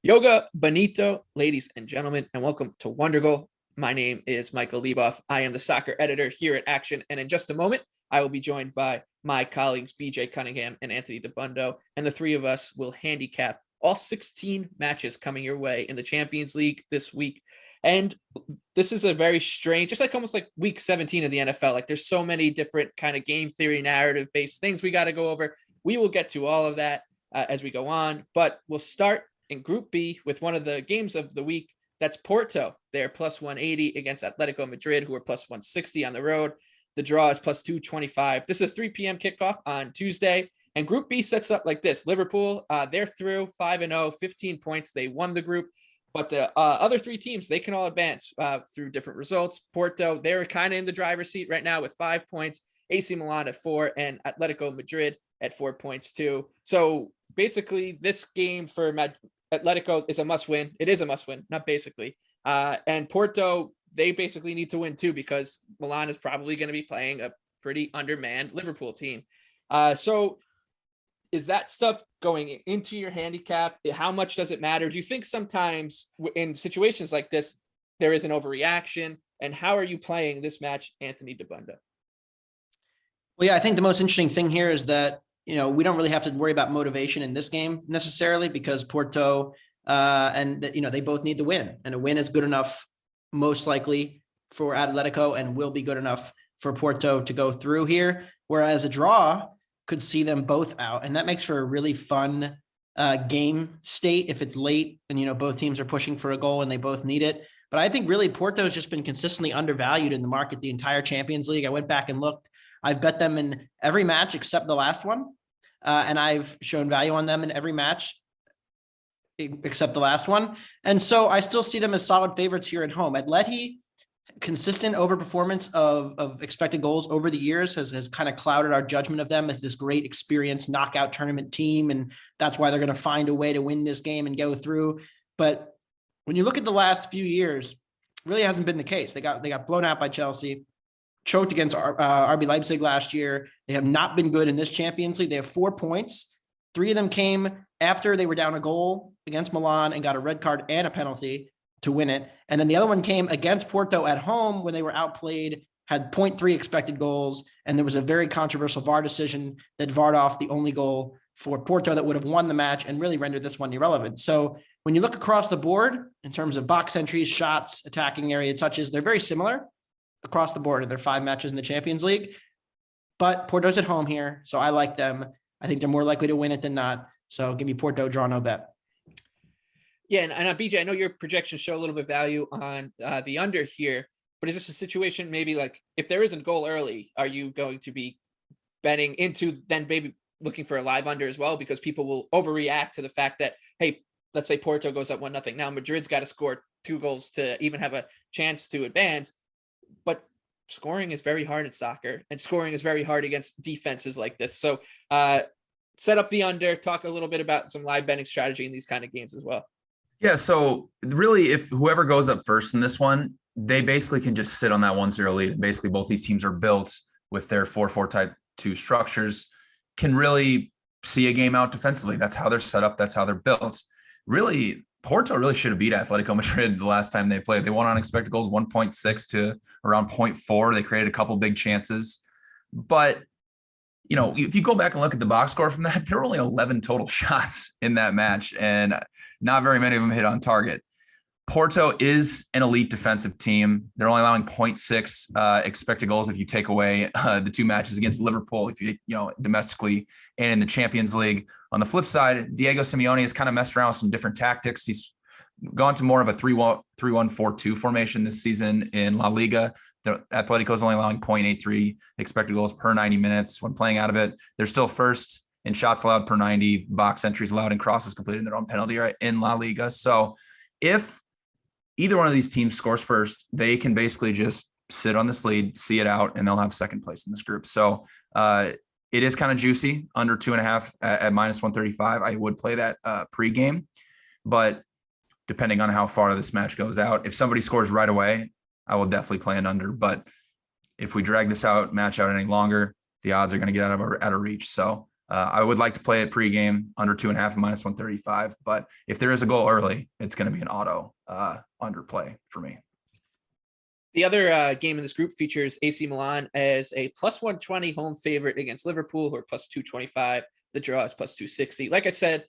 Yoga Bonito, ladies and gentlemen, and welcome to Wonder Goal. My name is Michael Leboff. I am the soccer editor here at Action, and in just a moment, I will be joined by my colleagues BJ Cunningham and Anthony Dabbundo, and the three of us will handicap all 16 matches coming your way in the Champions League this week. And this is a very strange, just like almost like week 17 of the NFL. Like there's so many different kind of game theory, narrative based things we got to go over. We will get to all of that as we go on, but we'll start in Group B with one of the games of the week. That's Porto. They're plus 180 against Atletico Madrid, who are plus 160 on the road. The draw is plus 225. This is a 3 p.m. kickoff on Tuesday. And Group B sets up like this. Liverpool, they're through 5-0, 15 points. They won the group. But the other three teams, they can all advance through different results. Porto, they're kind of in the driver's seat right now with 5 points. AC Milan at 4 and Atletico Madrid at 4 points too. So basically this game for Atletico is a must-win. It is a must-win, not basically. And Porto, they basically need to win too because Milan is probably going to be playing a pretty undermanned Liverpool team. So is that stuff going into your handicap? How much does it matter? Do you think sometimes in situations like this, there is an overreaction? And how are you playing this match, Anthony Dabbundo? Well, yeah, I think the most interesting thing here is that, we don't really have to worry about motivation in this game necessarily because Porto they both need the win, and a win is good enough most likely for Atletico and will be good enough for Porto to go through here. Whereas a draw could see them both out, and that makes for a really fun game state if it's late and, both teams are pushing for a goal and they both need it. But I think really Porto has just been consistently undervalued in the market the entire Champions League. I went back and looked. I've bet them in every match except the last one. And I've shown value on them in every match except the last one. And so I still see them as solid favorites here at home. Atleti, consistent overperformance of expected goals over the years has kind of clouded our judgment of them as this great experienced knockout tournament team. And that's why they're going to find a way to win this game and go through. But when you look at the last few years, it really hasn't been the case. They got blown out by Chelsea, choked against RB Leipzig last year. They have not been good in this Champions League. They have 4 points. 3 of them came after they were down a goal against Milan and got a red card and a penalty to win it. And then the other one came against Porto at home when they were outplayed, had 0.3 expected goals. And there was a very controversial VAR decision that VAR'd off the only goal for Porto that would have won the match and really rendered this one irrelevant. So when you look across the board in terms of box entries, shots, attacking area touches, they're very similar across the board in their 5 matches in the Champions League. But Porto's at home here, so I like them. I think they're more likely to win it than not. So give me Porto, draw no bet. Yeah, and BJ, I know your projections show a little bit of value on the under here, but is this a situation maybe like if there isn't goal early, are you going to be betting into then maybe looking for a live under as well? Because people will overreact to the fact that, hey, let's say Porto goes up 1-0. Now Madrid's got to score 2 goals to even have a chance to advance. But scoring is very hard in soccer, and scoring is very hard against defenses like this. So set up the under, talk a little bit about some live betting strategy in these kind of games as well. Yeah, so really if whoever goes up first in this one, they basically can just sit on that 1-0 lead. Basically, both these teams are built with their 4-4 type 2 structures, can really see a game out defensively. That's how they're set up. That's how they're built. Really, Porto really should have beat Atletico Madrid the last time they played. They won on expected goals 1.6 to around 0.4. They created a couple big chances. But, if you go back and look at the box score from that, there were only 11 total shots in that match, and not very many of them hit on target. Porto is an elite defensive team. They're only allowing 0.6 expected goals if you take away the 2 matches against Liverpool, if you domestically and in the Champions League. On the flip side, Diego Simeone has kind of messed around with some different tactics. He's gone to more of a 3-1-4-2 formation this season in La Liga. The Atletico is only allowing 0.83 expected goals per 90 minutes when playing out of it. They're still first in shots allowed per 90, box entries allowed, and crosses completed in their own penalty area in La Liga. So if either one of these teams scores first, they can basically just sit on this lead, see it out, and they'll have second place in this group. So it is kind of juicy, under 2.5 at minus 135. I would play that pregame, but depending on how far this match goes out, if somebody scores right away, I will definitely play an under. But if we drag this match out any longer, the odds are going to get out of reach. So I would like to play it pregame under 2.5 minus 135, but if there is a goal early, it's going to be an auto underplay for me. The other game in this group features AC Milan as a plus 120 home favorite against Liverpool, who are plus 225. The draw is plus 260. Like I said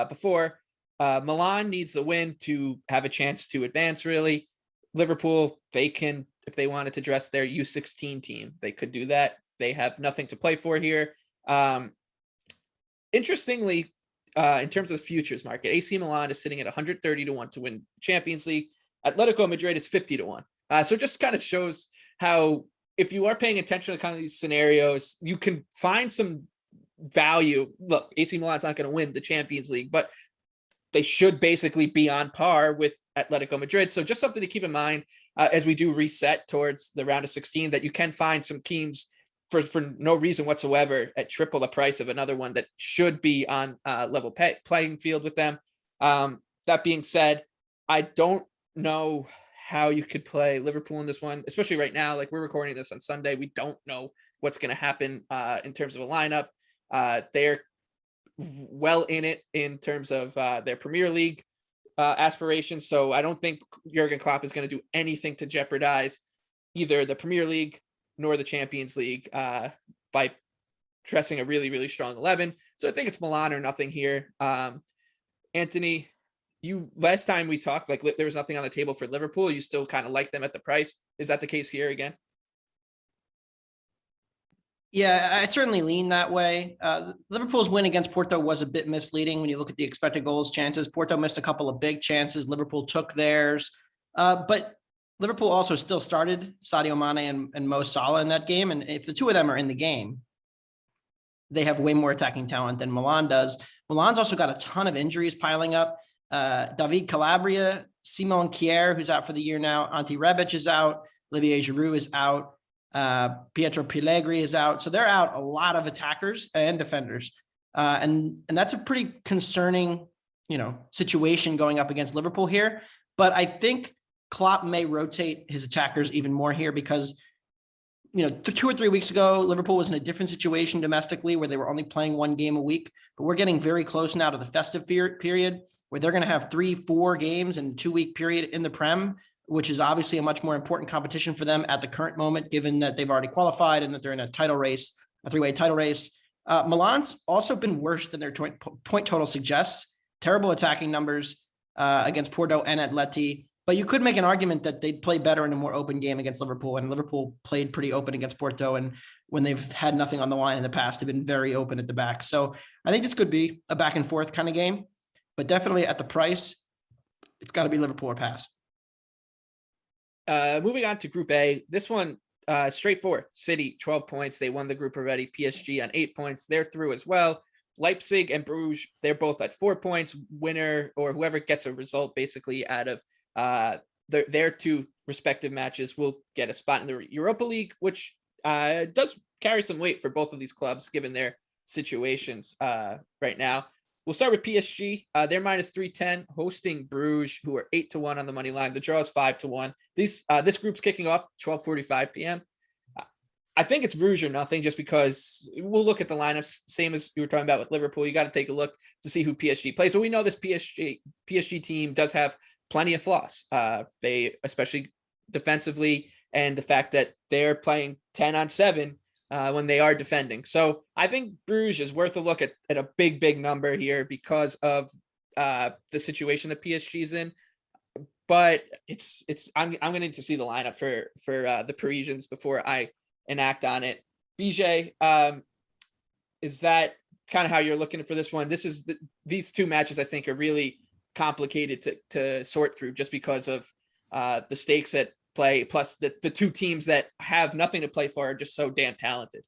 before, Milan needs the win to have a chance to advance, really. Liverpool, they can, if they wanted to dress their U16 team, they could do that. They have nothing to play for here. Interestingly, in terms of the futures market, AC Milan is sitting at 130 to 1 to win Champions League. Atletico Madrid is 50 to 1. So it just kind of shows how, if you are paying attention to kind of these scenarios, you can find some value. Look, AC Milan's not going to win the Champions League, but they should basically be on par with Atletico Madrid. So just something to keep in mind as we do reset towards the round of 16, that you can find some teams for no reason whatsoever at triple the price of another one that should be on level playing field with them. That being said, I don't know how you could play Liverpool in this one, especially right now. Like, we're recording this on Sunday. We don't know what's going to happen in terms of a lineup. They're well in it in terms of their Premier League aspirations. So I don't think Jurgen Klopp is going to do anything to jeopardize either the Premier League nor the Champions League by dressing a really, really strong 11. So I think it's Milan or nothing here. Anthony, you last time we talked, like, there was nothing on the table for Liverpool. You still kind of like them at the price. Is that the case here again? Yeah, I certainly lean that way. Liverpool's win against Porto was a bit misleading when you look at the expected goals chances. Porto missed a couple of big chances. Liverpool took theirs. But Liverpool also still started Sadio Mane and Mo Salah in that game. And if the two of them are in the game, they have way more attacking talent than Milan does. Milan's also got a ton of injuries piling up. David Calabria, Simon Kjaer, who's out for the year now. Ante Rebic is out. Olivier Giroud is out. Pietro Pellegrini is out. So they're out a lot of attackers and defenders. And that's a pretty concerning, situation going up against Liverpool here. But I think Klopp may rotate his attackers even more here because, 2 or 3 weeks ago, Liverpool was in a different situation domestically where they were only playing one game a week. But we're getting very close now to the festive period where they're going to have 3-4 games in a 2-week period in the Prem, which is obviously a much more important competition for them at the current moment, given that they've already qualified and that they're in a title race, a 3-way title race. Milan's also been worse than their point total suggests. Terrible attacking numbers against Porto and Atleti. But you could make an argument that they'd play better in a more open game against Liverpool, and Liverpool played pretty open against Porto. And when they've had nothing on the line in the past, they've been very open at the back. So I think this could be a back and forth kind of game, but definitely at the price, it's got to be Liverpool or pass. Moving on to Group A, this one straightforward. City 12 points. They won the group already. PSG on 8 points. They're through as well. Leipzig and Brugge, they're both at 4 points. Winner or whoever gets a result basically out of their two respective matches will get a spot in the Europa League, which does carry some weight for both of these clubs given their situations right now. We'll start with PSG. They're minus 310, hosting Brugge, who are 8 to 1 on the money line. The draw is 5 to 1. This group's kicking off 12:45 p.m. I think it's Brugge or nothing, just because we'll look at the lineups, same as you were talking about with Liverpool. You got to take a look to see who PSG plays. But we know this PSG team does have plenty of flaws. They, especially defensively, and the fact that they're playing 10 on 7 when they are defending. So I think Brugge is worth a look at a big number here because of the situation that PSG's in. But I'm going to need to see the lineup for the Parisians before I enact on it. BJ, is that kind of how you're looking for this one? These two matches I think are really complicated to sort through just because of the stakes at play, plus the two teams that have nothing to play for are just so damn talented.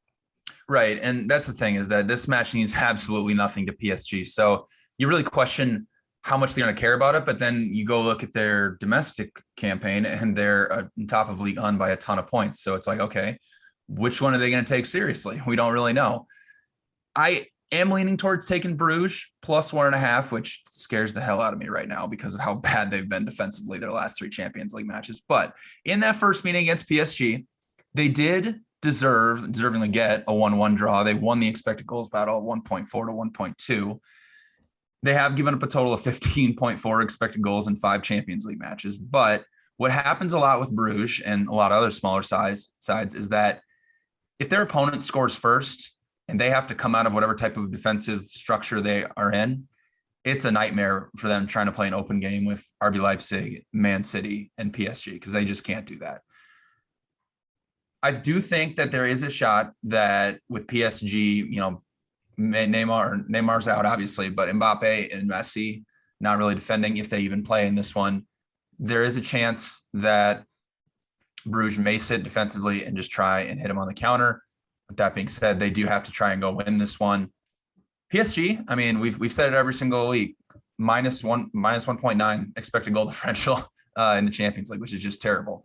Right. And that's the thing, is that this match needs absolutely nothing to PSG. So you really question how much they're going to care about it. But then you go look at their domestic campaign and they're on top of Ligue 1 by a ton of points. So it's like, okay, which one are they going to take seriously? We don't really know. I am leaning towards taking Brugge plus 1.5, which scares the hell out of me right now because of how bad they've been defensively their last 3 Champions League matches. But in that first meeting against PSG, they did deservingly get a 1-1 draw. They won the expected goals battle 1.4 to 1.2. They have given up a total of 15.4 expected goals in 5 Champions League matches. But what happens a lot with Bruges and a lot of other smaller sides is that if their opponent scores first and they have to come out of whatever type of defensive structure they are in, it's a nightmare for them trying to play an open game with RB Leipzig, Man City, and PSG, because they just can't do that. I do think that there is a shot that with PSG, Neymar's out, obviously, but Mbappe and Messi not really defending if they even play in this one. There is a chance that Bruges may sit defensively and just try and hit him on the counter. With that being said, they do have to try and go win this one. PSG, I mean, we've said it every single week, minus 1.9 expected goal differential in the Champions League, which is just terrible.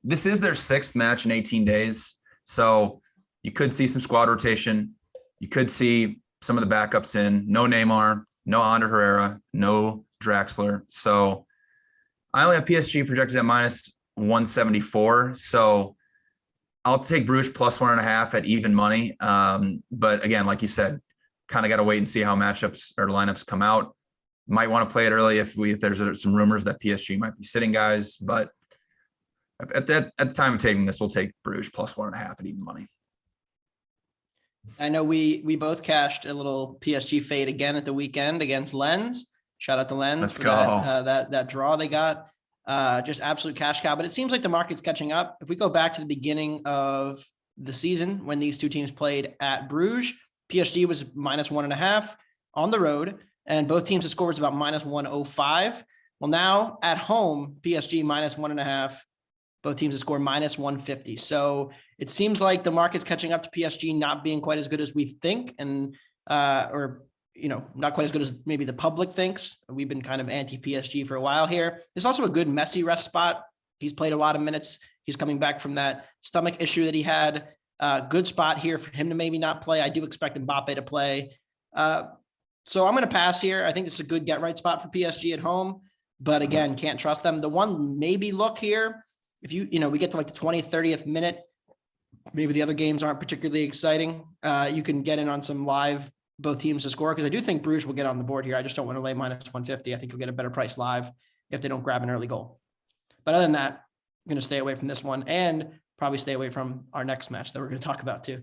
This is their 6th match in 18 days. So you could see some squad rotation. You could see some of the backups in. No Neymar, no Ander Herrera, no Draxler. So I only have PSG projected at minus 174. So I'll take Bruges plus 1.5 at even money. But again, like you said, kind of got to wait and see how matchups or lineups come out. Might want to play it early if there's some rumors that PSG might be sitting guys. But at the time of taking this, we'll take Bruges plus 1.5 at even money. I know we both cashed a little PSG fade again at the weekend against Lens. Shout out to Lens. Let's for go. That draw they got. Just absolute cash cow. But it seems like the market's catching up. If we go back to the beginning of the season when these two teams played at Bruges, PSG was minus 1.5 on the road, and both teams' score was about minus 105. Well, now at home, PSG minus 1.5. Both teams score minus 150. So it seems like the market's catching up to PSG not being quite as good as we think, and not quite as good as maybe the public thinks. We've been kind of anti-PSG for a while here. There's also a good Messi rest spot. He's played a lot of minutes. He's coming back from that stomach issue that he had. Good spot here for him to maybe not play. I do expect Mbappe to play. So I'm going to pass here. I think it's a good get right spot for PSG at home, but again, can't trust them. The one maybe look here, if we get to like the 20th, 30th minute, maybe the other games aren't particularly exciting. You can get in on some live both teams to score, because I do think Bruges will get on the board here. I just don't want to lay minus 150. I think you'll get a better price live if they don't grab an early goal. But other than that, I'm going to stay away from this one and probably stay away from our next match that we're going to talk about too.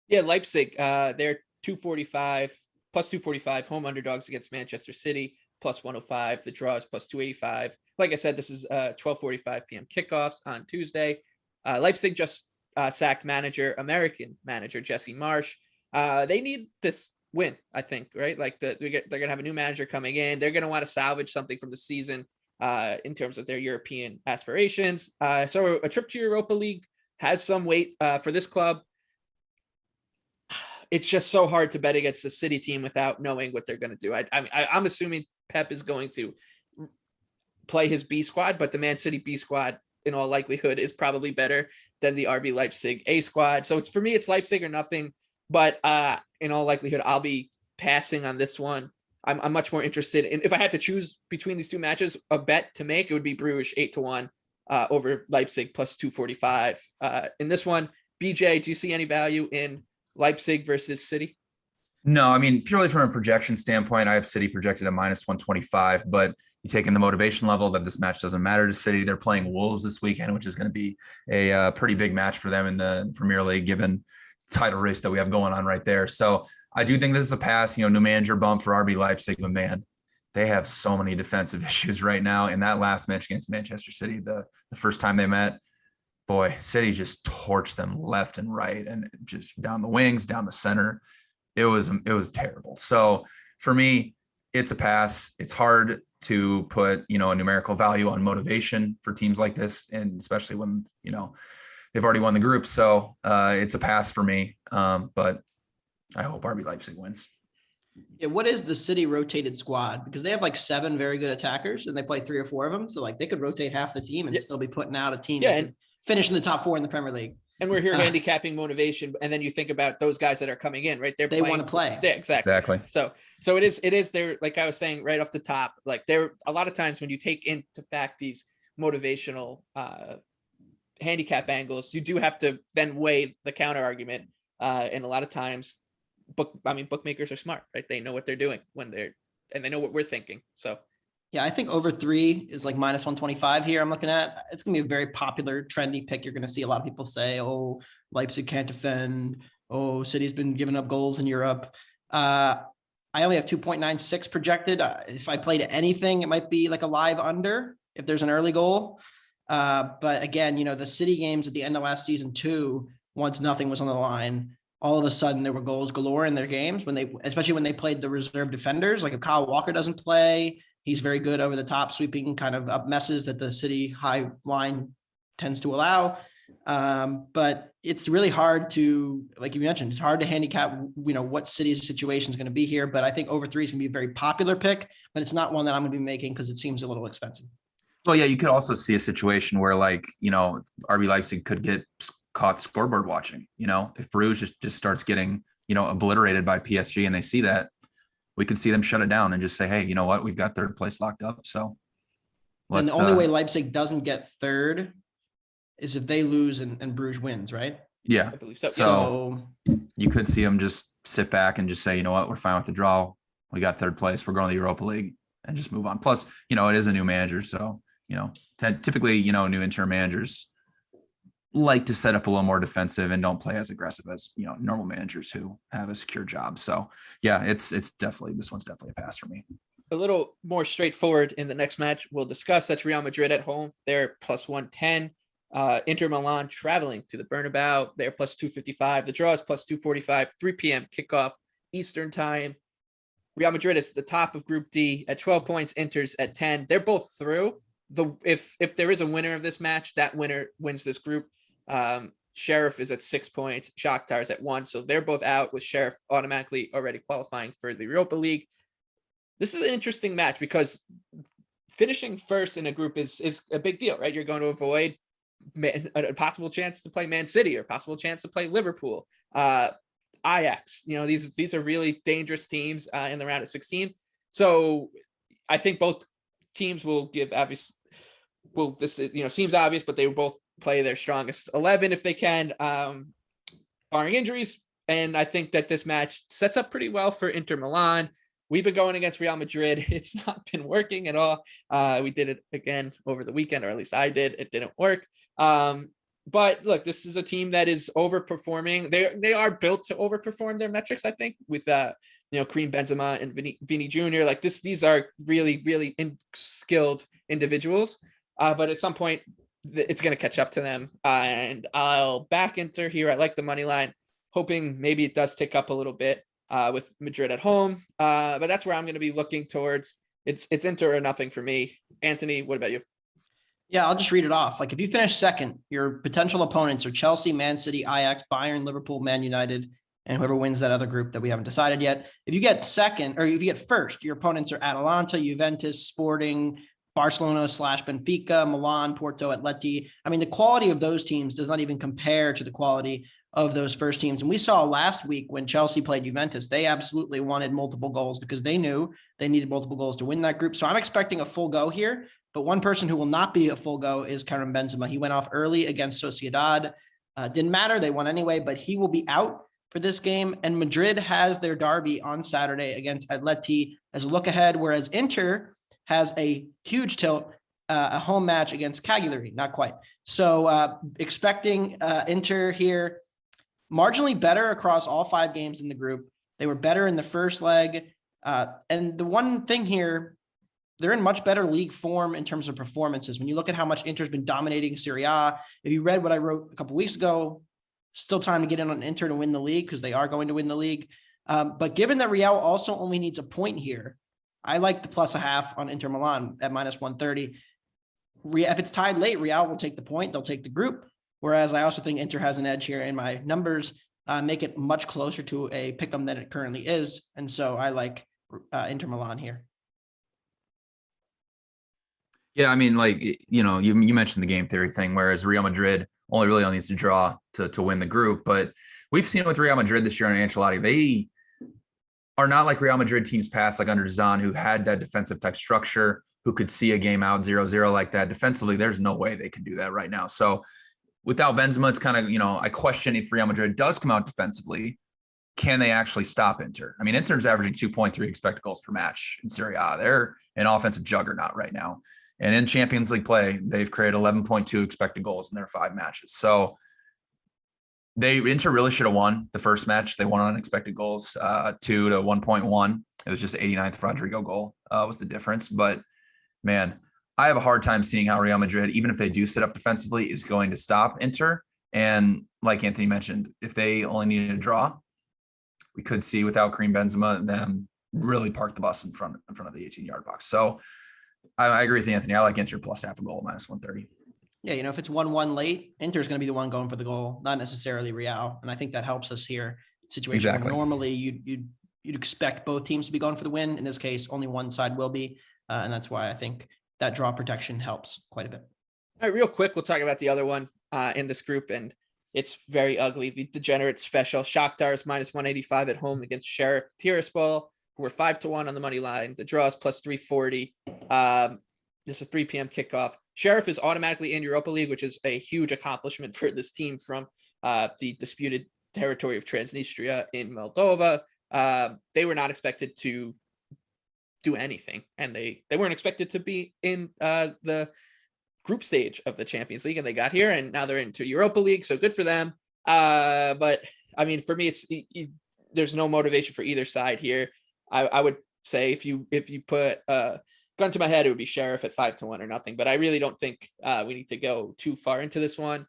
Yeah, Leipzig, they're 245 plus 245 home underdogs against Manchester City plus 105. The draw is plus 285. Like I said, this is 12:45 p.m. kickoffs on Tuesday. Leipzig just sacked American manager Jesse Marsch. They need this win, I think, right? Like they're gonna have a new manager coming in. They're gonna want to salvage something from the season in terms of their European aspirations. So a trip to Europa League has some weight for this club. It's just so hard to bet against the City team without knowing what they're going to do. I'm assuming Pep is going to play his B squad, but the Man City B squad in all likelihood is probably better than the RB Leipzig A squad. So for me, it's Leipzig or nothing. But in all likelihood, I'll be passing on this one. I'm much more interested in, if I had to choose between these two matches, a bet to make, it would be Bruges 8-1 over Leipzig plus 245. In this one, BJ, do you see any value in Leipzig versus City? No, I mean, purely from a projection standpoint, I have City projected at minus 125, but you take in the motivation level that this match doesn't matter to City. They're playing Wolves this weekend, which is going to be a pretty big match for them in the Premier League, given title race that we have going on right there. So I do think this is a pass, new manager bump for RB Leipzig, but man, they have so many defensive issues right now. In that last match against Manchester City, the first time they met, boy, City just torched them left and right and just down the wings, down the center. It was terrible. So for me, it's a pass. It's hard to put, a numerical value on motivation for teams like this. And especially when, they've already won the group. So it's a pass for me. But I hope RB Leipzig wins. Yeah, what is the City rotated squad? Because they have like 7 very good attackers and they play 3 or 4 of them. So like they could rotate half the team and still be putting out a team that can finish in the top 4 in the Premier League. And we're here handicapping motivation. And then you think about those guys that are coming in, right? They want to play. Yeah, exactly. So it is there, like I was saying right off the top, like there a lot of times when you take into fact these motivational handicap angles, you do have to then weigh the counter argument. And a lot of times bookmakers are smart, right? They know what they're doing and they know what we're thinking. So yeah, I think over 3 is like minus 125 here. I'm looking at, it's going to be a very popular, trendy pick. You're going to see a lot of people say, oh, Leipzig can't defend. Oh, City's been giving up goals in Europe. I only have 2.96 projected. If I played anything, it might be like a live under if there's an early goal. But again, the City games at the end of last season too, once nothing was on the line, all of a sudden there were goals galore in their games especially when they played the reserve defenders. Like if Kyle Walker doesn't play, he's very good over the top, sweeping kind of up messes that the City high line tends to allow. But it's really hard to, like you mentioned, it's hard to handicap, what City's situation is going to be here. But I think over 3 is going to be a very popular pick, but it's not one that I'm going to be making because it seems a little expensive. Well, yeah, you could also see a situation where RB Leipzig could get caught scoreboard watching, if Brugge just starts getting, obliterated by PSG and they see that, we could see them shut it down and just say, hey, you know what? We've got third place locked up. So and the only way Leipzig doesn't get third is if they lose and Brugge wins, right? Yeah. I believe so. So you could see them just sit back and just say, you know what? We're fine with the draw. We got third place. We're going to the Europa League and just move on. Plus, it is a new manager. So, typically, new interim managers like to set up a little more defensive and don't play as aggressive as, normal managers who have a secure job. So yeah, this one's definitely a pass for me. A little more straightforward in the next match we'll discuss. That's Real Madrid at home. They're plus 110. Inter Milan traveling to the Bernabeu. They're plus 255. The draw is plus 245, 3 p.m. kickoff Eastern time. Real Madrid is the top of Group D at 12 points. Inter's at 10. They're both through. If there is a winner of this match, that winner wins this group. Sheriff is at 6 points. Shakhtar is at 1. So they're both out, with Sheriff automatically already qualifying for the Europa League. This is an interesting match because finishing first in a group is a big deal, right? You're going to avoid a possible chance to play Man City or a possible chance to play Liverpool, Ajax. These are really dangerous teams in the round of 16. So I think both teams will give obvious. Well, this is, seems obvious, but they will both play their strongest 11 if they can, barring injuries. And I think that this match sets up pretty well for Inter Milan. We've been going against Real Madrid. It's not been working at all. We did it again over the weekend, or at least I did. It didn't work. But look, this is a team that is overperforming. They are built to overperform their metrics, I think, with Karim Benzema and Vini Jr. Like these are really, really skilled individuals. But at some point, it's going to catch up to them. And I'll back Inter here. I like the money line, hoping maybe it does tick up a little bit with Madrid at home. But that's where I'm going to be looking towards. It's Inter or nothing for me. Anthony, what about you? Yeah, I'll just read it off. Like if you finish second, your potential opponents are Chelsea, Man City, Ajax, Bayern, Liverpool, Man United, and whoever wins that other group that we haven't decided yet. If you get second, or if you get first, your opponents are Atalanta, Juventus, Sporting, Barcelona / Benfica, Milan, Porto, Atleti. I mean, the quality of those teams does not even compare to the quality of those first teams. And we saw last week when Chelsea played Juventus, they absolutely wanted multiple goals because they knew they needed multiple goals to win that group. So I'm expecting a full go here. But one person who will not be a full go is Karim Benzema. He went off early against Sociedad. Didn't matter. They won anyway, but he will be out for this game. And Madrid has their derby on Saturday against Atleti as a look ahead, whereas Inter has a huge tilt, a home match against Cagliari. Not quite. So expecting Inter here, marginally better across all 5 games in the group. They were better in the first leg. And the one thing here, they're in much better league form in terms of performances. When you look at how much Inter's been dominating Serie A, if you read what I wrote a couple weeks ago, still time to get in on Inter to win the league because they are going to win the league. But given that Real also only needs a point here, I like the +0.5 on Inter Milan at -130. If it's tied late, Real will take the point. They'll take the group. Whereas I also think Inter has an edge here in my numbers, make it much closer to a pick'em than it currently is. And so I like Inter Milan here. Yeah, I mean, you mentioned the game theory thing, whereas Real Madrid only needs to draw to win the group. But we've seen with Real Madrid this year on Ancelotti, they are not like Real Madrid teams past, like under Zan, who had that defensive type structure, who could see a game out 0-0 like that. Defensively, there's no way they can do that right now. So without Benzema, it's kind of, I question if Real Madrid does come out defensively, can they actually stop Inter? I mean, Inter's averaging 2.3 expected goals per match in Serie A. They're an offensive juggernaut right now. And in Champions League play, they've created 11.2 expected goals in their 5 matches. So Inter really should have won the first match. They won on expected goals, 2 to 1.1. It was just 89th Rodrigo goal was the difference. But man, I have a hard time seeing how Real Madrid, even if they do sit up defensively, is going to stop Inter. And like Anthony mentioned, if they only needed a draw, we could see without Karim Benzema them really park the bus in front of the 18-yard box. So I agree with Anthony. I like Inter plus half a goal, minus 130. Yeah, if it's 1-1 late, Inter's going to be the one going for the goal, not necessarily Real. And I think that helps us here. Situation Exactly. where normally you'd expect both teams to be going for the win. In this case, only one side will be. And that's why I think that draw protection helps quite a bit. All right, real quick, we'll talk about the other one in this group, and it's very ugly. The degenerate special. Shakhtar is minus 185 at home against Sheriff Tiraspol, who are 5-1 on the money line. The draw is plus 340. This is a 3 p.m. kickoff. Sheriff is automatically in Europa League, which is a huge accomplishment for this team from the disputed territory of Transnistria in Moldova. They were not expected to do anything, and they weren't expected to be in the group stage of the Champions League, and they got here, and now they're into Europa League, so good for them. But I mean, for me, there's no motivation for either side here. I would say if you put gun to my head, it would be Sheriff at 5-1 or nothing. But I really don't think we need to go too far into this one.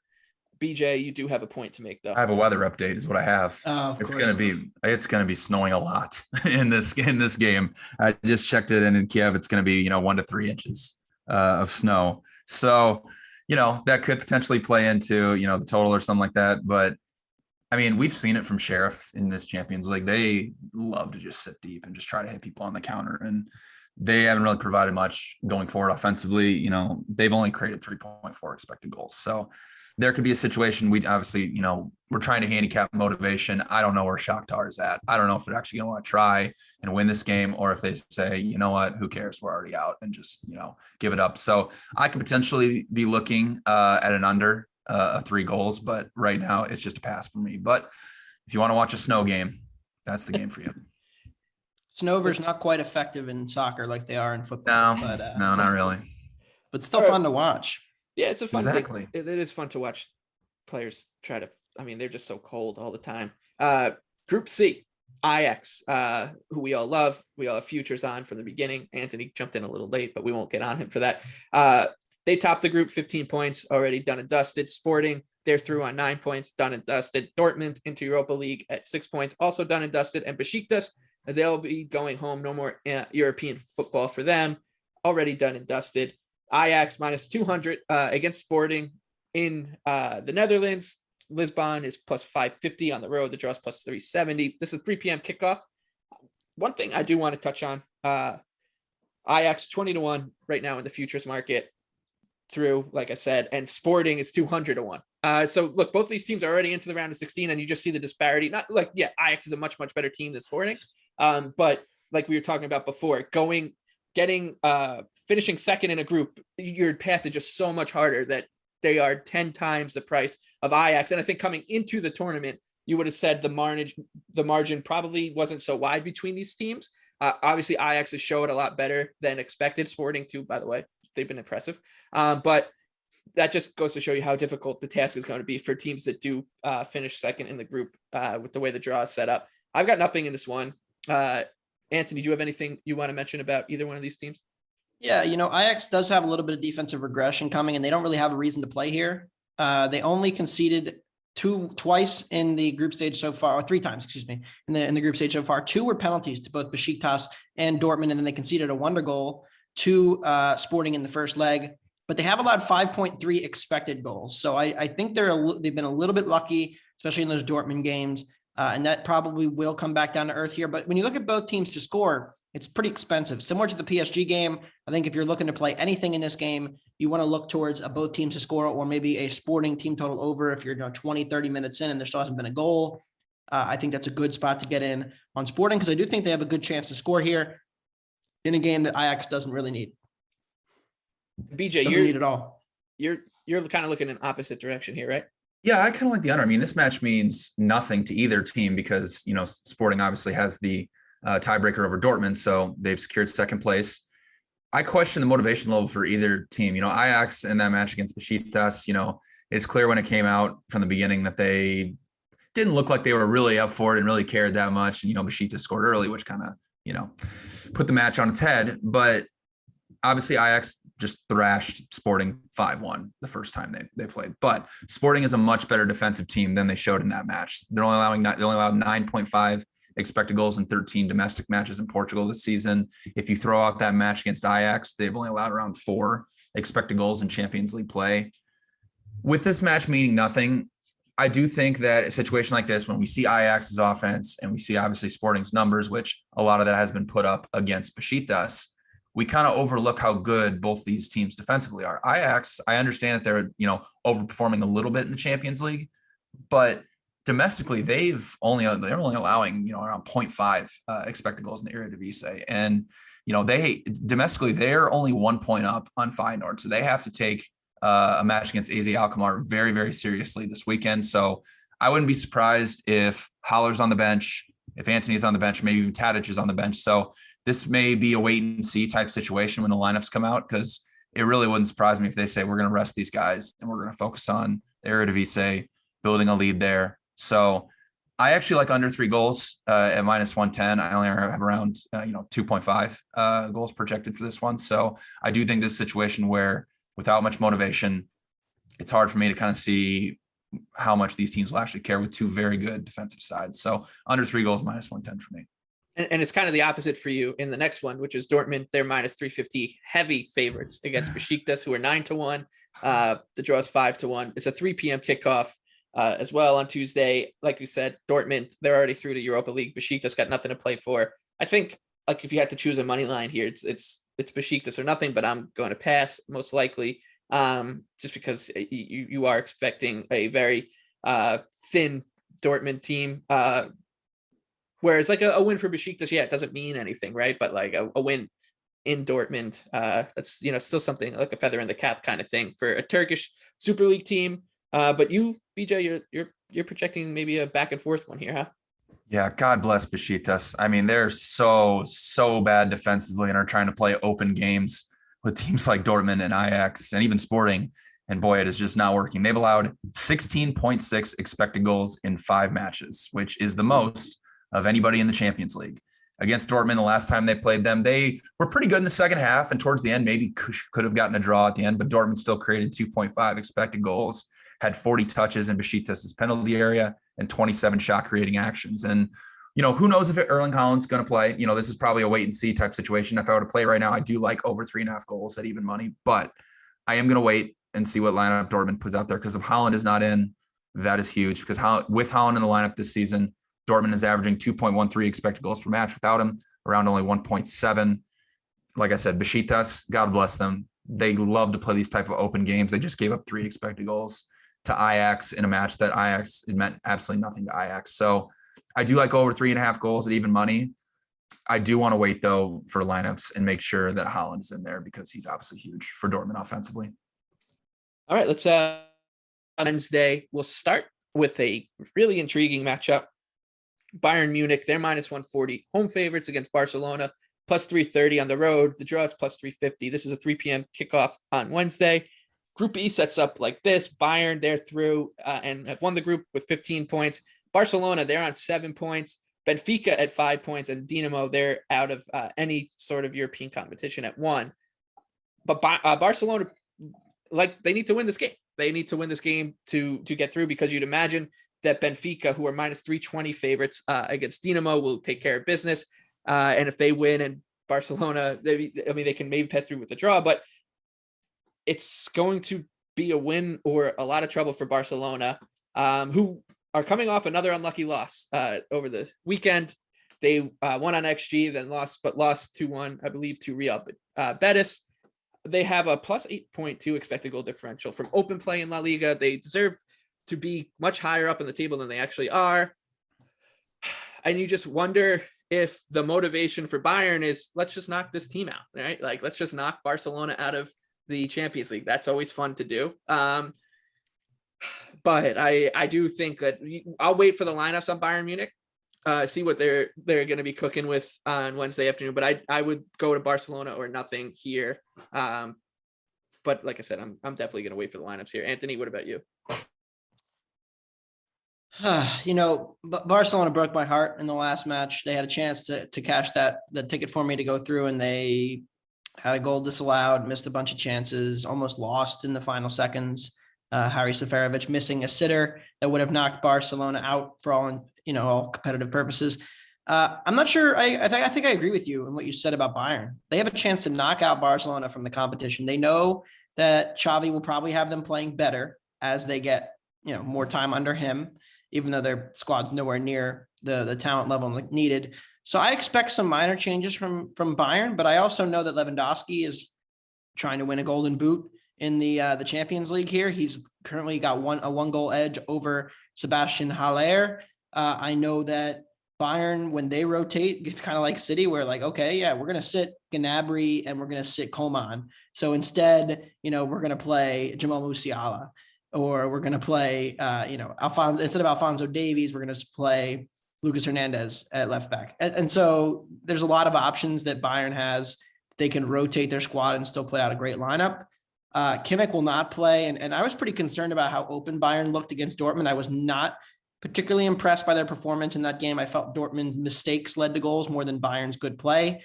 BJ, you do have a point to make, though. I have a weather update, is what I have. It's gonna be snowing a lot in this game. I just checked it, and in Kiev, it's gonna be 1 to 3 inches of snow. So that could potentially play into the total or something like that. But I mean, we've seen it from Sheriff in this Champions League. They love to just sit deep and just try to hit people on the counter, and they haven't really provided much going forward offensively. They've only created 3.4 expected goals. So there could be a situation. We obviously, we're trying to handicap motivation. I don't know where Shakhtar is at. I don't know if they're actually going to want to try and win this game, or if they say, you know what, who cares? We're already out, and just, give it up. So I could potentially be looking at an under of 3 goals, but right now it's just a pass for me. But if you want to watch a snow game, that's the game for you. Snowver's not quite effective in soccer like they are in football. No, not really. But still fun to watch. Yeah, it's a fun Exactly. thing. It is fun to watch players try to, they're just so cold all the time. Group C, Ajax, who we all love. We all have futures on from the beginning. Anthony jumped in a little late, but we won't get on him for that. They topped the group, 15 points, already done and dusted. Sporting, they're through on 9 points, done and dusted. Dortmund into Europa League at 6 points, also done and dusted. And Besiktas, they'll be going home. No more European football for them, already done and dusted. Ajax minus 200 against Sporting in the Netherlands. Lisbon is plus 550 on the road. The draw is plus 370. This is 3 p.m. kickoff. One thing I do want to touch on, Ajax 20-1 right now in the futures market through, like I said, and Sporting is 200-1. So look, both these teams are already into the round of 16, and you just see the disparity. Not like, Ajax is a much, much better team than Sporting. But like we were talking about before, finishing second in a group, your path is just so much harder that they are 10 times the price of Ajax. And I think coming into the tournament, you would have said the margin probably wasn't so wide between these teams. Obviously, Ajax has showed a lot better than expected. Sporting too, by the way, they've been impressive. But that just goes to show you how difficult the task is going to be for teams that do finish second in the group with the way the draw is set up. I've got nothing in this one. Anthony, do you have anything you want to mention about either one of these teams? Yeah, Ajax does have a little bit of defensive regression coming, and they don't really have a reason to play here. They only conceded twice in the group stage so far, or 3 times, excuse me, in the group stage so far. 2 were penalties to both Besiktas and Dortmund, and then they conceded a wonder goal to Sporting in the first leg. But they have allowed 5.3 expected goals. So I think they've been a little bit lucky, especially in those Dortmund games. And that probably will come back down to earth here. But when you look at both teams to score, it's pretty expensive. Similar to the PSG game, I think if you're looking to play anything in this game, you want to look towards both teams to score, or maybe a Sporting team total over if you're 20, 30 minutes in and there still hasn't been a goal. I think that's a good spot to get in on Sporting, because I do think they have a good chance to score here in a game that Ajax doesn't really need. BJ, doesn't need it all. you're kind of looking in opposite direction here, right? Yeah, I kind of like the under. I mean, this match means nothing to either team because, Sporting obviously has the tiebreaker over Dortmund, so they've secured second place. I question the motivation level for either team. Ajax in that match against Besiktas, it's clear when it came out from the beginning that they didn't look like they were really up for it and really cared that much. And, Besiktas scored early, which kind of, put the match on its head. But obviously Ajax just thrashed Sporting 5-1 the first time they played. But Sporting is a much better defensive team than they showed in that match. They only allowed 9.5 expected goals in 13 domestic matches in Portugal this season. If you throw out that match against Ajax, they've only allowed around 4 expected goals in Champions League play. With this match meaning nothing, I do think that a situation like this, when we see Ajax's offense and we see obviously Sporting's numbers, which a lot of that has been put up against Besiktas, we kind of overlook how good both these teams defensively are. Ajax, I understand that they're, overperforming a little bit in the Champions League, but domestically, they're only allowing, around 0.5 expected goals in the Eredivisie. And, domestically, they're only 1 point up on Feyenoord. So they have to take a match against AZ Alkmaar very, very seriously this weekend. So I wouldn't be surprised if Haller's on the bench, if Anthony's on the bench, maybe even Tadic is on the bench. So this may be a wait and see type situation when the lineups come out, because it really wouldn't surprise me if they say we're going to rest these guys and we're going to focus on the Eredivisie, building a lead there. So I actually like under 3 goals at -110. I only have around 2.5 goals projected for this one. So I do think this situation where without much motivation, it's hard for me to kind of see how much these teams will actually care with 2 very good defensive sides. So under 3 goals, -110 for me. And it's kind of the opposite for you in the next one, which is Dortmund. They're -350, heavy favorites against Besiktas, who are 9-1. The draw is 5-1. It's a 3 p.m. kickoff as well on Tuesday. Like we said, Dortmund, they're already through the Europa League. Besiktas got nothing to play for. I think, like, if you had to choose a money line here, it's Besiktas or nothing, but I'm going to pass most likely, just because you are expecting a very thin Dortmund team. Whereas like a win for Besiktas, it doesn't mean anything, right? But like a win in Dortmund, that's still something like a feather in the cap kind of thing for a Turkish Super League team. But you, BJ, you're projecting maybe a back and forth one here, huh? Yeah, God bless Besiktas. I mean, they're so bad defensively and are trying to play open games with teams like Dortmund and Ajax and even Sporting. And boy, it is just not working. They've allowed 16.6 expected goals in 5 matches, which is the most of anybody in the Champions League. Against Dortmund, the last time they played them, they were pretty good in the second half, and towards the end, maybe could have gotten a draw at the end, but Dortmund still created 2.5 expected goals, had 40 touches in Besiktas' penalty area, and 27 shot creating actions. And, who knows if Erling Haaland's going to play. This is probably a wait and see type situation. If I were to play right now, I do like over 3.5 goals at even money, but I am going to wait and see what lineup Dortmund puts out there, because if Haaland is not in, that is huge, because with Haaland in the lineup this season, Dortmund is averaging 2.13 expected goals per match. Without him, around only 1.7. Like I said, Besiktas, God bless them. They love to play these type of open games. They just gave up 3 expected goals to Ajax in a match that it meant absolutely nothing to Ajax. So I do like over 3.5 goals at even money. I do want to wait, though, for lineups and make sure that Haaland is in there, because he's obviously huge for Dortmund offensively. All right, let's Wednesday. We'll start with a really intriguing matchup. Bayern Munich, they're -140, home favorites against Barcelona, +330 on the road. The draw is +350. This is a 3 p.m. kickoff on Wednesday. Group E sets up like this. Bayern, they're through and have won the group with 15 points. Barcelona, they're on 7 points. Benfica at 5 points, and Dynamo, they're out of any sort of European competition at 1. But Barcelona, they need to win this game. They need to win this game to get through, because you'd imagine that Benfica, who are -320 favorites against Dynamo, will take care of business. And if they win, and Barcelona, they can maybe pass through with the draw, but it's going to be a win or a lot of trouble for Barcelona, who are coming off another unlucky loss over the weekend. They won on XG, then lost 2-1, I believe, to Real Betis. They have a +8.2 expected goal differential from open play in La Liga. They deserve to be much higher up in the table than they actually are. And you just wonder if the motivation for Bayern is, let's just knock this team out, right? Like, let's just knock Barcelona out of the Champions League. That's always fun to do. But I do think that I'll wait for the lineups on Bayern Munich, see what they're going to be cooking with on Wednesday afternoon. But I would go to Barcelona or nothing here. But like I said, I'm definitely going to wait for the lineups here. Anthony, what about you? Barcelona broke my heart in the last match. They had a chance to cash the ticket for me to go through, and they had a goal disallowed, missed a bunch of chances, almost lost in the final seconds. Harry Seferovic missing a sitter that would have knocked Barcelona out for all competitive purposes. I'm not sure. I think I agree with you in what you said about Bayern. They have a chance to knock out Barcelona from the competition. They know that Xavi will probably have them playing better as they get, more time under him, even though their squad's nowhere near the talent level needed. So I expect some minor changes from Bayern, but I also know that Lewandowski is trying to win a golden boot in the Champions League here. He's currently got a one goal edge over Sebastian Haller. I know that Bayern, when they rotate, it's kind of like City, where okay, yeah, we're going to sit Gnabry and we're going to sit Coman. So instead, we're going to play Jamal Musiala, or we're going to play, instead of Alphonso Davies, we're going to play Lucas Hernandez at left back. And so there's a lot of options that Bayern has. They can rotate their squad and still put out a great lineup. Kimmich will not play. And I was pretty concerned about how open Bayern looked against Dortmund. I was not particularly impressed by their performance in that game. I felt Dortmund's mistakes led to goals more than Bayern's good play.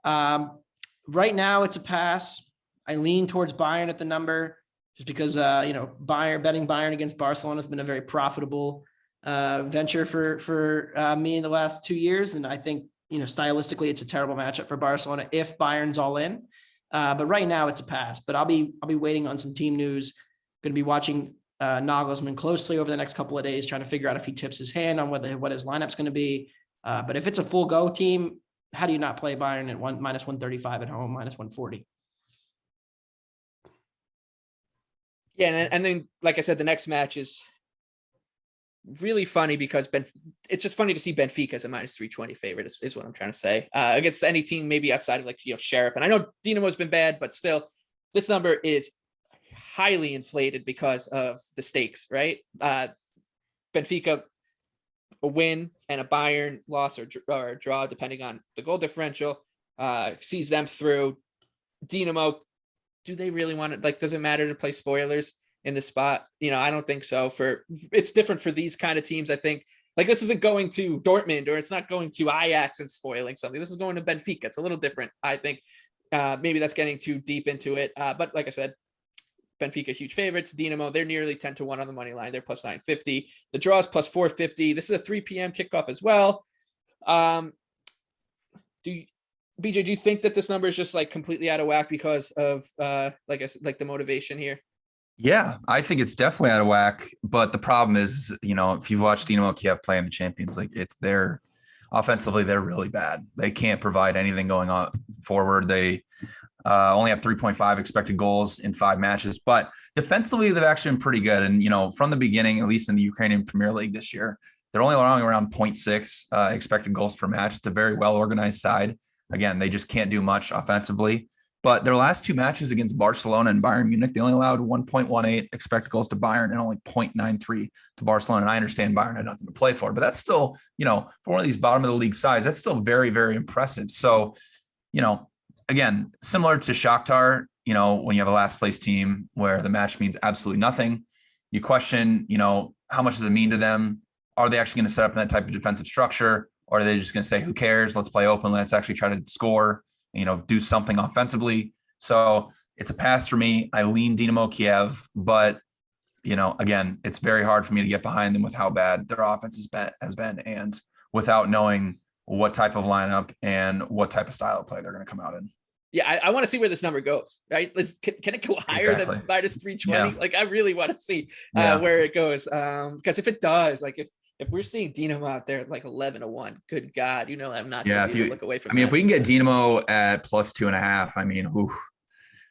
Right now it's a pass. I lean towards Bayern at the number just because, betting Bayern against Barcelona has been a very profitable venture for me in the last 2 years. And I think, stylistically, it's a terrible matchup for Barcelona if Bayern's all in. But right now it's a pass. But I'll be waiting on some team news. Going to be watching Nagelsmann closely over the next couple of days, trying to figure out if he tips his hand on what his lineup's going to be. But if it's a full go team, how do you not play Bayern at minus 135 at home, minus 140? Yeah, and then like I said, the next match is really funny because it's just funny to see Benfica as a minus 320 favorite is what I'm trying to say, against any team maybe outside of Sheriff. And I know Dynamo's been bad, but still this number is highly inflated because of the stakes, right? Benfica, a win and a Bayern loss or draw, depending on the goal differential, sees them through. Dynamo, do they really want to, does it matter to play spoilers in the spot? I don't think so. It's different for these kind of teams. I think this isn't going to Dortmund, or it's not going to Ajax and spoiling something. This is going to Benfica. It's a little different. I think maybe that's getting too deep into it. But like I said, Benfica huge favorites. Dynamo, they're nearly 10-1 on the money line. They're plus 950. The draw is plus 450. This is a 3 p.m. kickoff as well. BJ, do you think that this number is just completely out of whack because of the motivation here? Yeah, I think it's definitely out of whack. But the problem is, if you've watched Dynamo Kiev play in the Champions League, offensively, they're really bad. They can't provide anything going on forward. They only have 3.5 expected goals in 5 matches, but defensively, they've actually been pretty good. And, from the beginning, at least in the Ukrainian Premier League this year, they're only allowing around 0.6 expected goals per match. It's a very well-organized side. Again, they just can't do much offensively. But their last 2 matches against Barcelona and Bayern Munich, they only allowed 1.18 expected goals to Bayern and only 0.93 to Barcelona. And I understand Bayern had nothing to play for, but that's still, for one of these bottom of the league sides, that's still very, very impressive. So, again, similar to Shakhtar, when you have a last place team where the match means absolutely nothing, you question, how much does it mean to them? Are they actually going to set up in that type of defensive structure? Or are they just going to say, who cares? Let's play open. Let's actually try to score, do something offensively. So it's a pass for me. I lean Dynamo Kiev, but, again, it's very hard for me to get behind them with how bad their offense has been and without knowing what type of lineup and what type of style of play they're going to come out in. Yeah, I want to see where this number goes, right? Can it go higher than minus 320? Yeah. I really want to see where it goes. Because if it does, if we're seeing Dynamo out there at 11-1, good God, I'm not going to be able to look away from that. If we can get Dynamo at plus 2.5,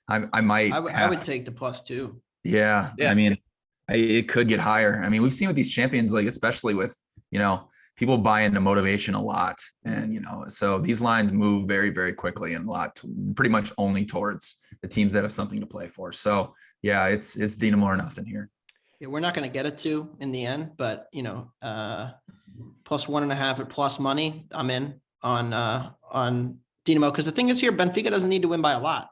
I would take the +2. Yeah. It could get higher. We've seen with these Champions League, especially with, people buy into motivation a lot. And, so these lines move very, very quickly and pretty much only towards the teams that have something to play for. So yeah, it's Dynamo or nothing here. Yeah, we're not going to get it to in the end, but plus 1.5 or plus money, I'm in on Dynamo. Because the thing is here, Benfica doesn't need to win by a lot.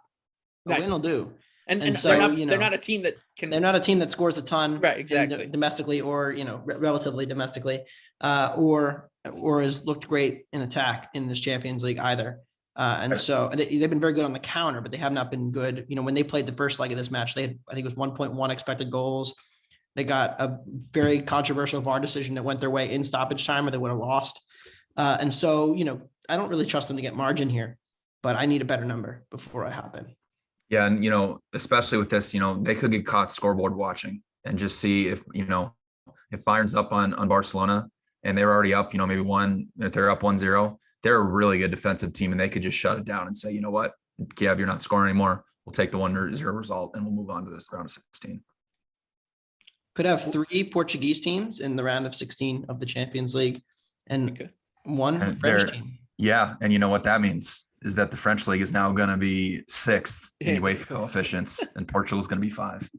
A win will do. And so they're not a team that can. They're not a team that scores a ton, right? Exactly. Domestically, or relatively domestically, or has looked great in attack in this Champions League either. And so they've been very good on the counter, but they have not been good. When they played the first leg of this match, they had, I think it was 1.1 expected goals. They got a very controversial VAR decision that went their way in stoppage time, or they would have lost. And so, I don't really trust them to get margin here, but I need a better number before I hop in. Yeah. And, especially with this, they could get caught scoreboard watching and just see if Bayern's up on Barcelona and they're already up, maybe if they're up 1-0, they're a really good defensive team and they could just shut it down and say, you know what, Kiev, you're not scoring anymore. We'll take the 1-0 result and we'll move on to this round of 16. Could have 3 Portuguese teams in the round of 16 of the Champions League and one French team. Yeah. And you know what that means is that the French league is now going to be 6th in UEFA coefficients and Portugal is going to be 5.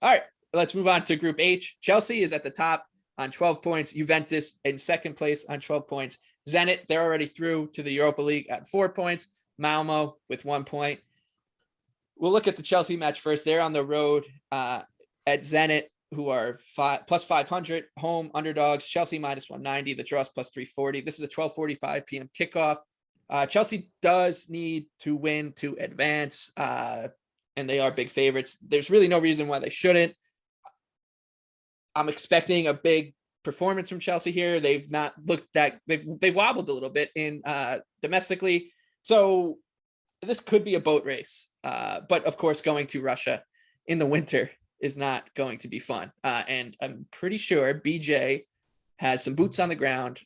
All right, let's move on to Group H. Chelsea is at the top on 12 points. Juventus in second place on 12 points. Zenit, they're already through to the Europa League at 4 points. Malmo with 1 point. We'll look at the Chelsea match first. They're on the road at Zenit, who are plus 500 home underdogs. Chelsea minus 190. The draw's plus 340. This is a 12:45 p.m. kickoff. Chelsea does need to win to advance, and they are big favorites. There's really no reason why they shouldn't. I'm expecting a big performance from Chelsea here. They've not looked that they've wobbled a little bit in domestically, so this could be a boat race. But of course, going to Russia in the winter is not going to be fun. And I'm pretty sure BJ has some boots on the ground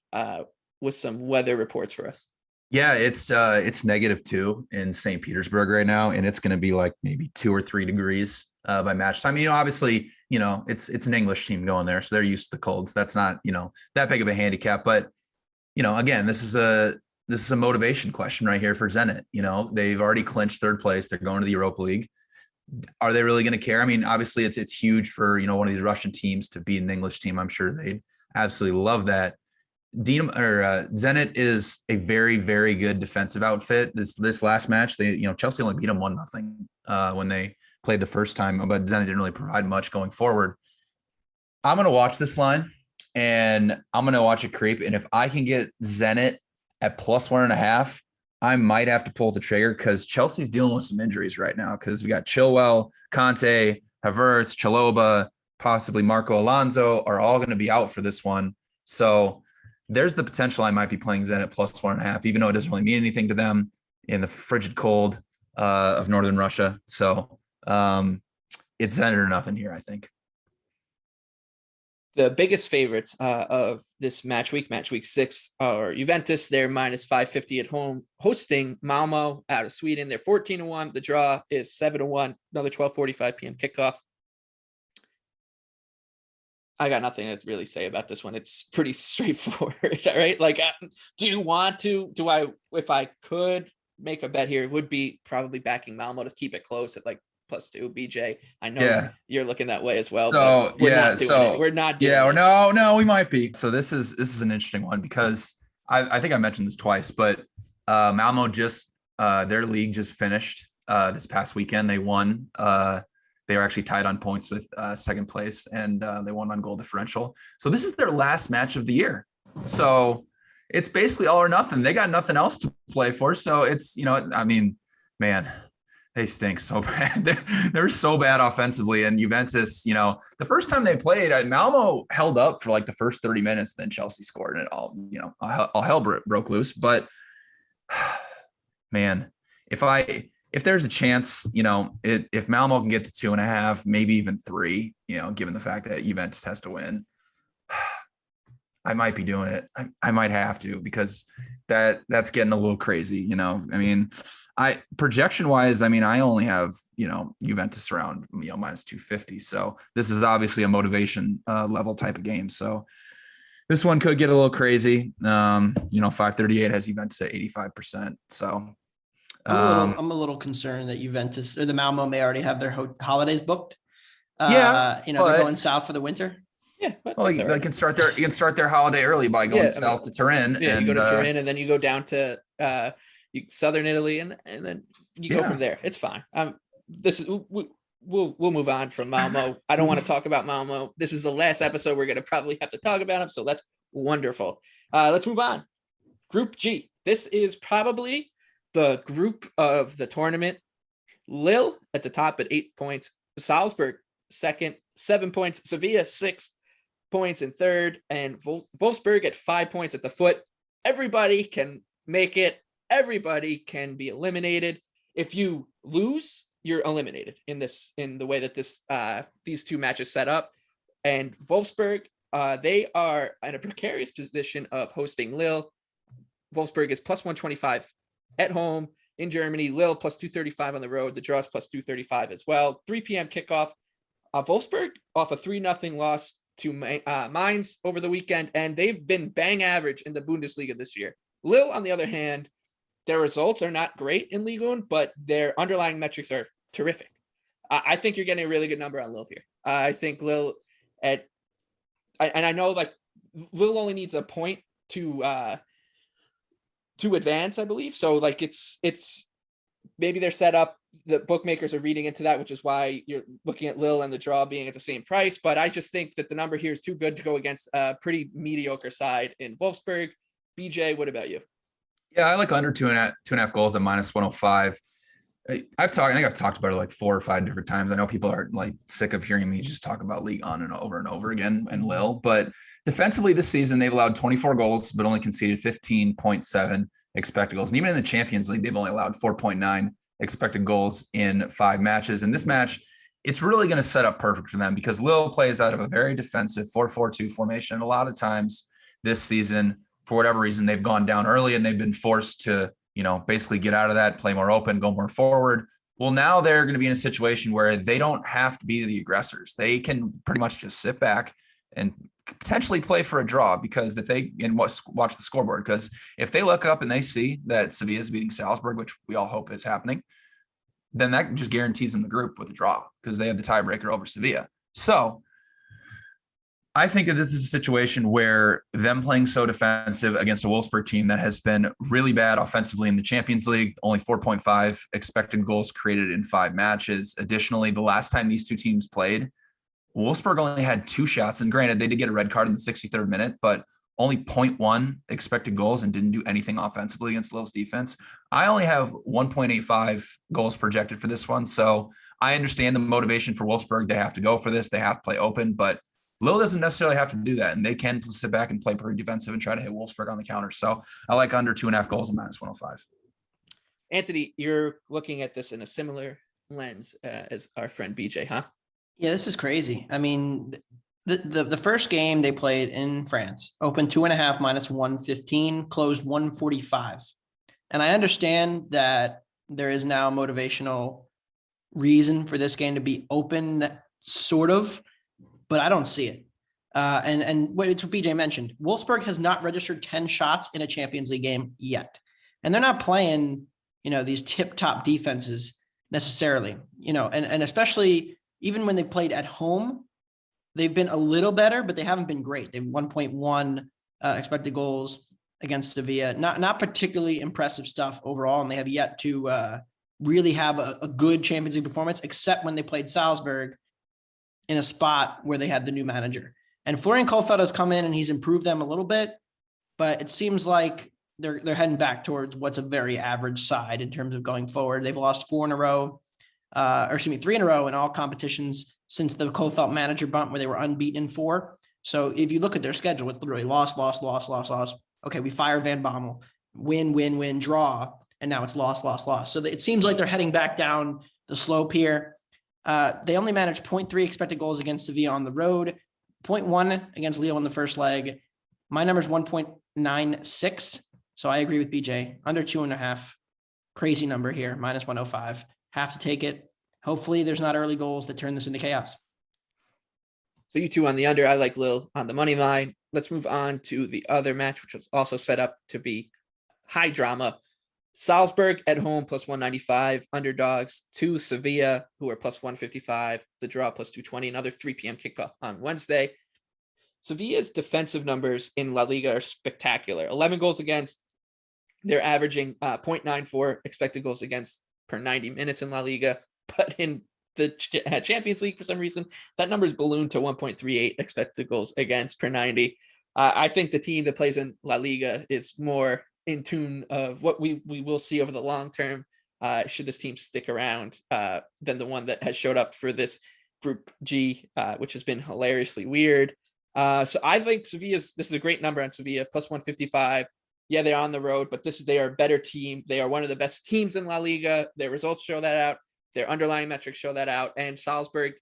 with some weather reports for us. Yeah, it's -2 in St. Petersburg right now, and it's going to be like maybe 2 or 3 degrees by match time. Obviously, it's an English team going there, so they're used to the colds. That's not that big of a handicap. But again, this is a motivation question right here for Zenit. They've already clinched 3rd place. They're going to the Europa League. Are they really going to care? Obviously, it's huge for one of these Russian teams to beat an English team. I'm sure they'd absolutely love that. Zenit is a very, very good defensive outfit. This last match, Chelsea only beat them 1-0 when they played the first time, but Zenit didn't really provide much going forward. I'm going to watch this line and I'm going to watch it creep. And if I can get Zenit at plus 1.5, I might have to pull the trigger because Chelsea's dealing with some injuries right now because we got Chilwell, Conte, Havertz, Chalobah, possibly Marco Alonso are all going to be out for this one. So there's the potential I might be playing Zenit plus 1.5, even though it doesn't really mean anything to them in the frigid cold of northern Russia. So it's Zenit or nothing here, I think. The biggest favorites of this match week 6, are Juventus. They're minus 550 at home, hosting Malmo out of Sweden. They're 14-1. The draw is 7-1. Another 12:45 p.m. kickoff. I got nothing to really say about this one. It's pretty straightforward, right? Like, if I could make a bet here, it would be probably backing Malmo to keep it close at like +2. BJ, I know you're looking that way as well. So but we're not doing it. We're not doing it. No, we might be. So this is an interesting one because I think I mentioned this twice, but Malmo just their league just finished this past weekend. They won. They were actually tied on points with second place, and they won on goal differential. So this is their last match of the year. So it's basically all or nothing. They got nothing else to play for. So it's, man, they stink so bad. They're so bad offensively. And Juventus, the first time they played, Malmo held up for like the first 30 minutes. Then Chelsea scored and it all hell broke loose. But man, if there's a chance, if Malmo can get to 2.5, maybe even 3, given the fact that Juventus has to win, I might be doing it. I might have to because that's getting a little crazy. Projection wise, I only have, Juventus around, minus 250. So this is obviously a motivation level type of game. So this one could get a little crazy. 538 has Juventus at 85%. So I'm a little concerned that Juventus or the Malmo may already have their holidays booked. Yeah, they're going south for the winter. Yeah, but well, they can start their holiday early by going south to Turin. Yeah, and you go to Turin and then you go down to southern Italy and then you go from there. It's fine. We'll move on from Malmo. I don't want to talk about Malmo. This is the last episode we're going to probably have to talk about him, so that's wonderful. Let's move on. Group G. This is probably the group of the tournament. Lille at the top at 8 points. Salzburg second, 7 points. Sevilla 6 points in third, and Wolfsburg at 5 points at the foot. Everybody can make it. Everybody can be eliminated. If you lose, you're eliminated in the way that these two matches set up. And Wolfsburg, they are in a precarious position of hosting Lille. Wolfsburg is plus 125 at home in Germany. Lille plus 235 on the road. The draw is plus 235 as well. 3 p.m. kickoff. Wolfsburg off a 3-0 loss to Mainz over the weekend, and they've been bang average in the Bundesliga this year. Lille, on the other hand, their results are not great in Ligue 1, but their underlying metrics are terrific. I think you're getting a really good number on Lille here. I think Lille and I know like Lille only needs a point to advance, I believe. So like it's maybe they're set up. The bookmakers are reading into that, which is why you're looking at Lille and the draw being at the same price. But I just think that the number here is too good to go against a pretty mediocre side in Wolfsburg. BJ, what about you? Yeah, I like under 2.5 goals at minus 105. I think I've talked about it like 4 or 5 different times. I know people are like sick of hearing me just talk about Ligue 1 and over again and Lille, but defensively this season, they've allowed 24 goals, but only conceded 15.7 expected goals. And even in the Champions League, they've only allowed 4.9 expected goals in 5 matches. And this match, it's really going to set up perfect for them because Lille plays out of a very defensive 4-4-2 formation. And a lot of times this season, for whatever reason, they've gone down early and they've been forced to, basically get out of that, play more open, go more forward. Well, now they're going to be in a situation where they don't have to be the aggressors. They can pretty much just sit back and potentially play for a draw because if they watch the scoreboard, because if they look up and they see that Sevilla is beating Salzburg, which we all hope is happening, then that just guarantees them the group with a draw because they have the tiebreaker over Sevilla. So I think that this is a situation where them playing so defensive against a Wolfsburg team that has been really bad offensively in the Champions League, only 4.5 expected goals created in 5 matches. Additionally, the last time these two teams played, Wolfsburg only had 2 shots. And granted, they did get a red card in the 63rd minute, but only 0.1 expected goals and didn't do anything offensively against Lille's defense. I only have 1.85 goals projected for this one. So I understand the motivation for Wolfsburg. They have to go for this. They have to play open, but Lille doesn't necessarily have to do that, and they can sit back and play pretty defensive and try to hit Wolfsburg on the counter. So I like under 2.5 goals and minus 105. Anthony, you're looking at this in a similar lens as our friend BJ, huh? Yeah, this is crazy. I mean, the first game they played in France, opened 2.5 minus 115, closed 145. And I understand that there is now a motivational reason for this game to be open, sort of, but I don't see it. And what BJ mentioned, Wolfsburg has not registered 10 shots in a Champions League game yet. And they're not playing, these tip-top defenses necessarily, and especially even when they played at home, they've been a little better, but they haven't been great. They have 1.1 expected goals against Sevilla. Not particularly impressive stuff overall, and they have yet to really have a good Champions League performance, except when they played Salzburg in a spot where they had the new manager. And Florian Kohfeldt has come in and he's improved them a little bit, but it seems like they're heading back towards what's a very average side in terms of going forward. They've lost 3 in a row in all competitions since the Kohfeldt manager bump where they were unbeaten in 4. So if you look at their schedule, it's literally loss. Okay, we fire Van Bommel, win, draw, and now it's loss. So it seems like they're heading back down the slope here. They only managed 0.3 expected goals against Sevilla on the road, 0.1 against Lille in the first leg. My number is 1.96. So I agree with BJ. Under 2.5. Crazy number here, minus 105. Have to take it. Hopefully there's not early goals that turn this into chaos. So you two on the under. I like Lille on the money line. Let's move on to the other match, which was also set up to be high drama. Salzburg at home plus 195, underdogs to Sevilla, who are plus 155, the draw plus 220, another 3 p.m. kickoff on Wednesday. Sevilla's defensive numbers in La Liga are spectacular. 11 goals against. They're averaging 0.94 expected goals against per 90 minutes in La Liga. But in the Champions League, for some reason, that number is ballooned to 1.38 expected goals against per 90. I think the team that plays in La Liga is more in tune of what we will see over the long term, should this team stick around, than the one that has showed up for this Group G, which has been hilariously weird. So I think this is a great number on Sevilla, plus 155. Yeah, they're on the road, but they are a better team. They are one of the best teams in La Liga. Their results show that out. Their underlying metrics show that out. And Salzburg,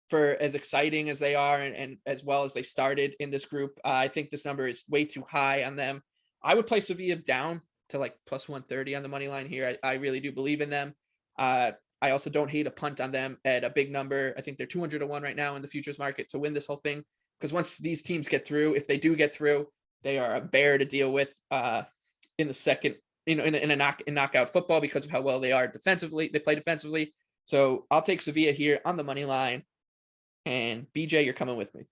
for as exciting as they are and as well as they started in this group, I think this number is way too high on them. I would play Sevilla down to like plus 130 on the money line here. I really do believe in them. I also don't hate a punt on them at a big number. I think they're 200 to 1 right now in the futures market to win this whole thing. Because once these teams get through, if they do get through, they are a bear to deal with in the second, in a knockout football because of how well they are defensively. They play defensively. So I'll take Sevilla here on the money line. And BJ, you're coming with me.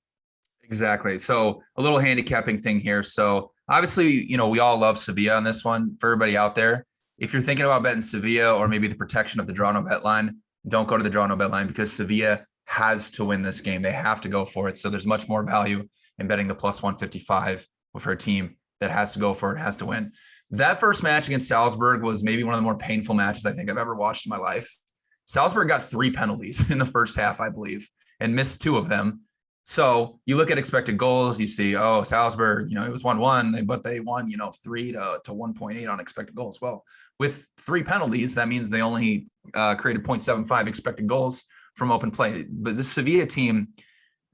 Exactly. So a little handicapping thing here. So obviously, we all love Sevilla on this one. For everybody out there, if you're thinking about betting Sevilla or maybe the protection of the draw no bet line, don't go to the draw no bet line because Sevilla has to win this game. They have to go for it. So there's much more value in betting the plus 155 for a team that has to go for it, has to win. That first match against Salzburg was maybe one of the more painful matches I think I've ever watched in my life. Salzburg got 3 penalties in the first half, I believe, and missed 2 of them. So you look at expected goals, you see, Salzburg, it was 1-1, but they won, 3 to 1.8 on expected goals. Well, with 3 penalties, that means they only created 0.75 expected goals from open play. But the Sevilla team,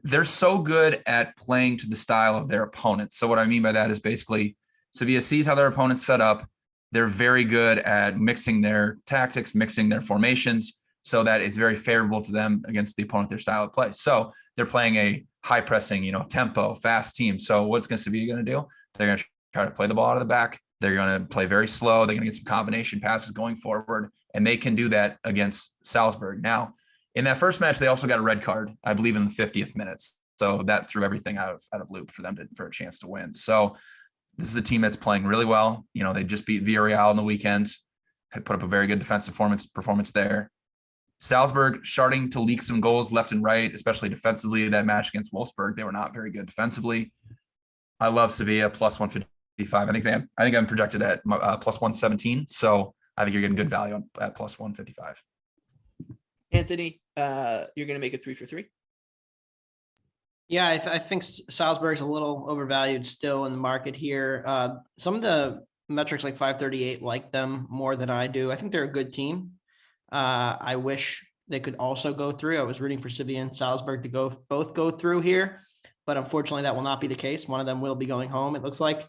they're so good at playing to the style of their opponents. So what I mean by that is basically Sevilla sees how their opponents set up. They're very good at mixing their tactics, mixing their formations, so that it's very favorable to them against the opponent, their style of play. So they're playing a high pressing, tempo, fast team. So what's Sevilla going to do? They're going to try to play the ball out of the back. They're going to play very slow. They're going to get some combination passes going forward, and they can do that against Salzburg. Now, in that first match, they also got a red card, I believe, in the 50th minutes. So that threw everything out of loop for them for a chance to win. So this is a team that's playing really well. They just beat Villarreal on the weekend, had put up a very good defensive performance there. Salzburg starting to leak some goals left and right, especially defensively. That match against Wolfsburg, they were not very good defensively. I love Sevilla plus 155. I think I'm projected at plus 117. So I think you're getting good value at plus 155. Anthony, you're going to make it 3 for 3. Yeah, I think Salzburg's a little overvalued still in the market here. Some of the metrics like 538 like them more than I do. I think they're a good team. I wish they could also go through. I was rooting for Sevilla and Salzburg to both go through here, but unfortunately that will not be the case. One of them will be going home, it looks like.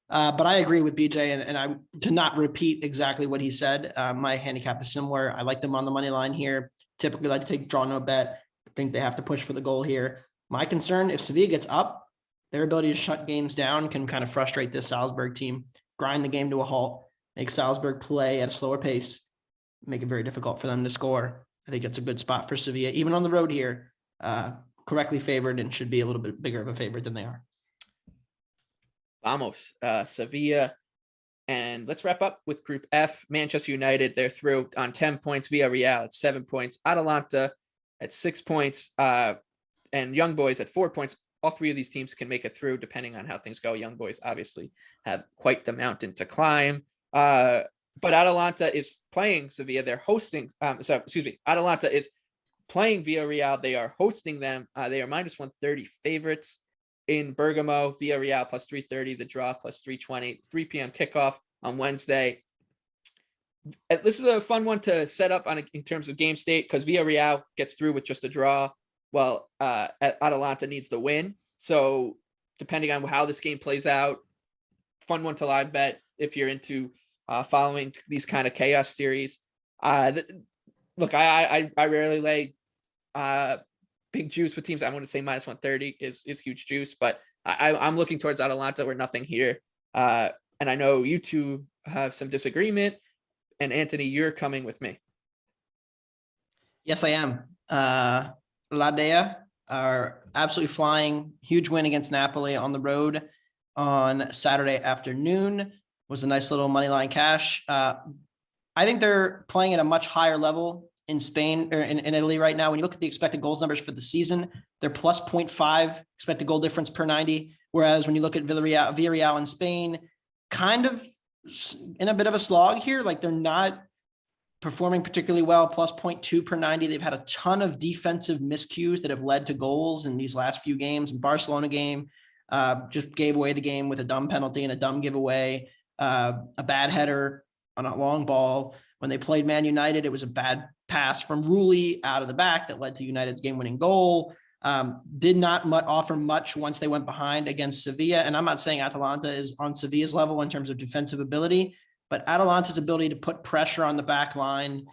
But I agree with BJ, and I to not repeat exactly what he said. My handicap is similar. I like them on the money line here. Typically like to take draw no bet. I think they have to push for the goal here. My concern, if Sevilla gets up, their ability to shut games down can kind of frustrate this Salzburg team, grind the game to a halt, make Salzburg play at a slower pace, make it very difficult for them to score. I think it's a good spot for Sevilla, even on the road here, correctly favored and should be a little bit bigger of a favorite than they are. Vamos, Sevilla. And let's wrap up with Group F. Manchester United, they're through on 10 points. Villarreal at 7 points. Atalanta at 6 points. And Young Boys at 4 points. All 3 of these teams can make it through depending on how things go. Young Boys obviously have quite the mountain to climb. But Atalanta is playing Sevilla. They're hosting. Atalanta is playing Villarreal. They are hosting them. They are minus 130 favorites in Bergamo. Villarreal plus 330. The draw plus 320. 3 p.m. kickoff on Wednesday. This is a fun one to set up in terms of game state because Villarreal gets through with just a draw. Well, Atalanta needs the win. So depending on how this game plays out, fun one to live bet if you're into following these kind of chaos theories. Look, I rarely lay big juice with teams. I want to say minus 130 is huge juice, but I'm looking towards Atalanta or nothing here. And I know you two have some disagreement, and Anthony, you're coming with me. Yes, I am. La Dea are absolutely flying. Huge win against Napoli on the road on Saturday afternoon. Was a nice little money line cash. I think they're playing at a much higher level in Spain or in Italy right now. When you look at the expected goals numbers for the season, they're plus 0.5 expected goal difference per 90. Whereas when you look at Villarreal in Spain, kind of in a bit of a slog here, like they're not performing particularly well, plus 0.2 per 90. They've had a ton of defensive miscues that have led to goals in these last few games. In Barcelona game, just gave away the game with a dumb penalty and a dumb giveaway, a bad header on a long ball. When they played Man United, it was a bad pass from Rulli out of the back that led to United's game-winning goal. Did not offer much once they went behind against Sevilla. And I'm not saying Atalanta is on Sevilla's level in terms of defensive ability, but Atalanta's ability to put pressure on the back line,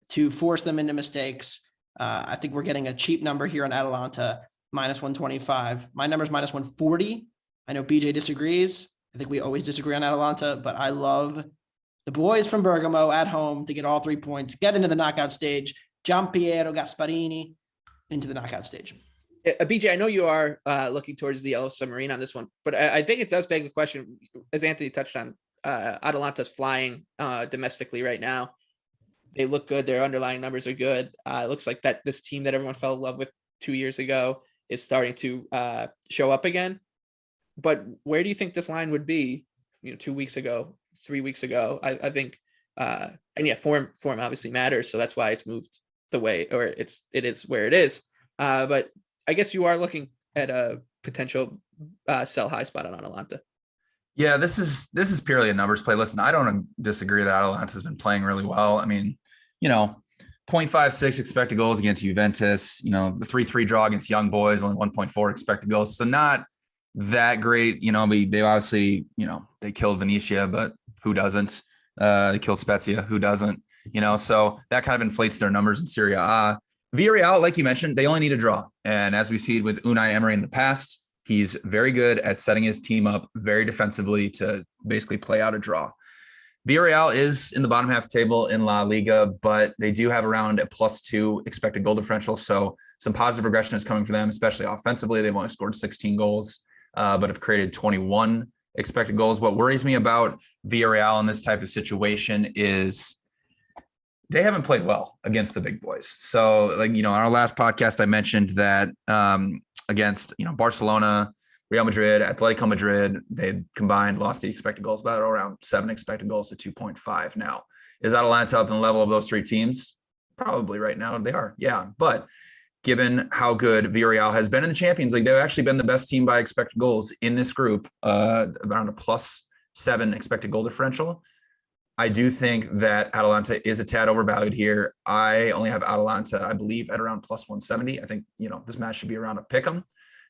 to force them into mistakes. I think we're getting a cheap number here on Atalanta, minus 125. My number is minus 140. I know BJ disagrees. I think we always disagree on Atalanta, but I love the boys from Bergamo at home to get all 3 points, get into the knockout stage. Gianpiero Gasparini into the knockout stage. BJ, I know you are looking towards the Yellow Submarine on this one, but I think it does beg the question, as Anthony touched on, Atalanta's flying domestically right now. They look good. Their underlying numbers are good. It looks like that this team that everyone fell in love with 2 years ago is starting to show up again. But where do you think this line would be, 2 weeks ago, 3 weeks ago? I think, and yeah, form obviously matters. So that's why it's moved the way, or it is where it is. But I guess you are looking at a potential sell high spot on Atalanta. Yeah, this is purely a numbers play. Listen, I don't disagree that Atalanta has been playing really well. I mean, 0.56 expected goals against Juventus, the 3-3 draw against Young Boys, only 1.4 expected goals. So not that great. They obviously, they killed Venetia, but who doesn't? They killed Spezia, who doesn't? So that kind of inflates their numbers in Serie A. Villarreal, like you mentioned, they only need a draw. And as we see with Unai Emery in the past, he's very good at setting his team up very defensively to basically play out a draw. Villarreal is in the bottom half of the table in La Liga, but they do have around a +2 expected goal differential. So some positive regression is coming for them, especially offensively. They've only scored 16 goals, but have created 21 expected goals. What worries me about Villarreal in this type of situation is they haven't played well against the big boys. So on our last podcast, I mentioned that against, Barcelona, Real Madrid, Atletico Madrid, they combined lost the expected goals by around 7 expected goals to 2.5. Now, is Atalanta up in the level of those 3 teams? Probably right now they are. Yeah. But given how good Villarreal has been in the Champions League, they've actually been the best team by expected goals in this group, around a +7 expected goal differential. I do think that Atalanta is a tad overvalued here. I only have Atalanta, I believe, at around +170. I think, this match should be around a pick 'em.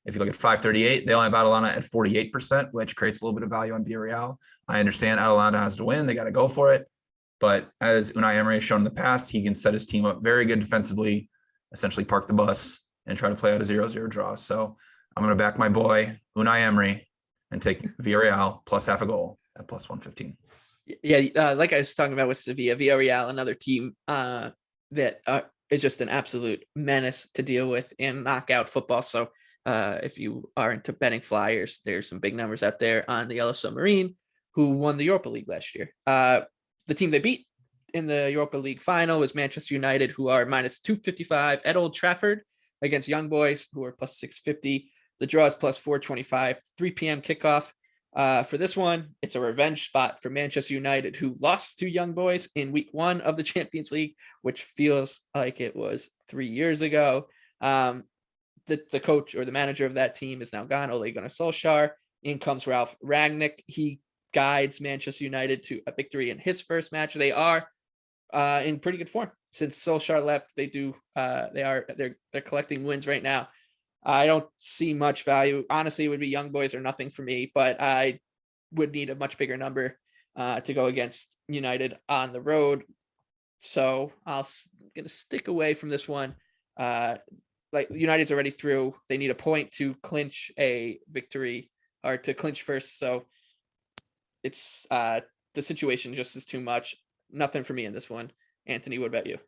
If you look at 538, they only have Atalanta at 48%, which creates a little bit of value on Villarreal. I understand Atalanta has to win. They got to go for it. But as Unai Emery has shown in the past, he can set his team up very good defensively, essentially park the bus and try to play out a 0-0 draw. So I'm going to back my boy, Unai Emery, and take Villarreal plus half a goal at +115. Yeah, like I was talking about with Sevilla, Villarreal, another team that is just an absolute menace to deal with in knockout football. So if you are into betting flyers, there's some big numbers out there on the Yellow Submarine, who won the Europa League last year. The team they beat in the Europa League final was Manchester United, who are minus 255 at Old Trafford against Young Boys, who are plus 650. The draw is plus 425, 3 p.m. kickoff. For this one, it's a revenge spot for Manchester United, who lost to Young Boys in week 1 of the Champions League, which feels like it was 3 years ago. The coach or the manager of that team is now gone, Ole Gunnar Solskjaer. In comes Ralph Rangnick. He guides Manchester United to a victory in his first match. They are in pretty good form since Solskjaer left. They're collecting wins right now. I don't see much value. Honestly, it would be Young Boys or nothing for me, but I would need a much bigger number to go against United on the road. So I'm going to stick away from this one. like United's already through. They need a point to clinch a victory or to clinch first. So it's the situation just is too much. Nothing for me in this one. Anthony, what about you?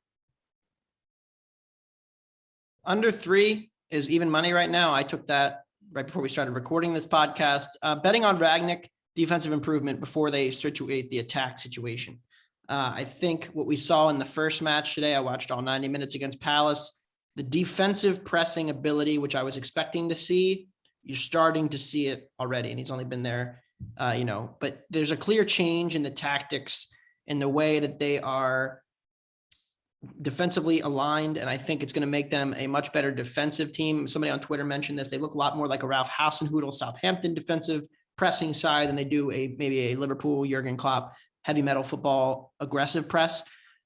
Under 3 is even money right now. I took that right before we started recording this podcast. Betting on Rangnick defensive improvement before they situate the attack situation. I think what we saw in the first match today, I watched all 90 minutes against Palace, the defensive pressing ability, which I was expecting to see, you're starting to see it already. And he's only been there, but there's a clear change in the tactics in the way that they are defensively aligned. And I think it's going to make them a much better defensive team. Somebody on Twitter mentioned this. They look a lot more like a Ralph Hasenhüttl Southampton defensive pressing side than they do maybe a Liverpool Jurgen Klopp heavy metal football aggressive press.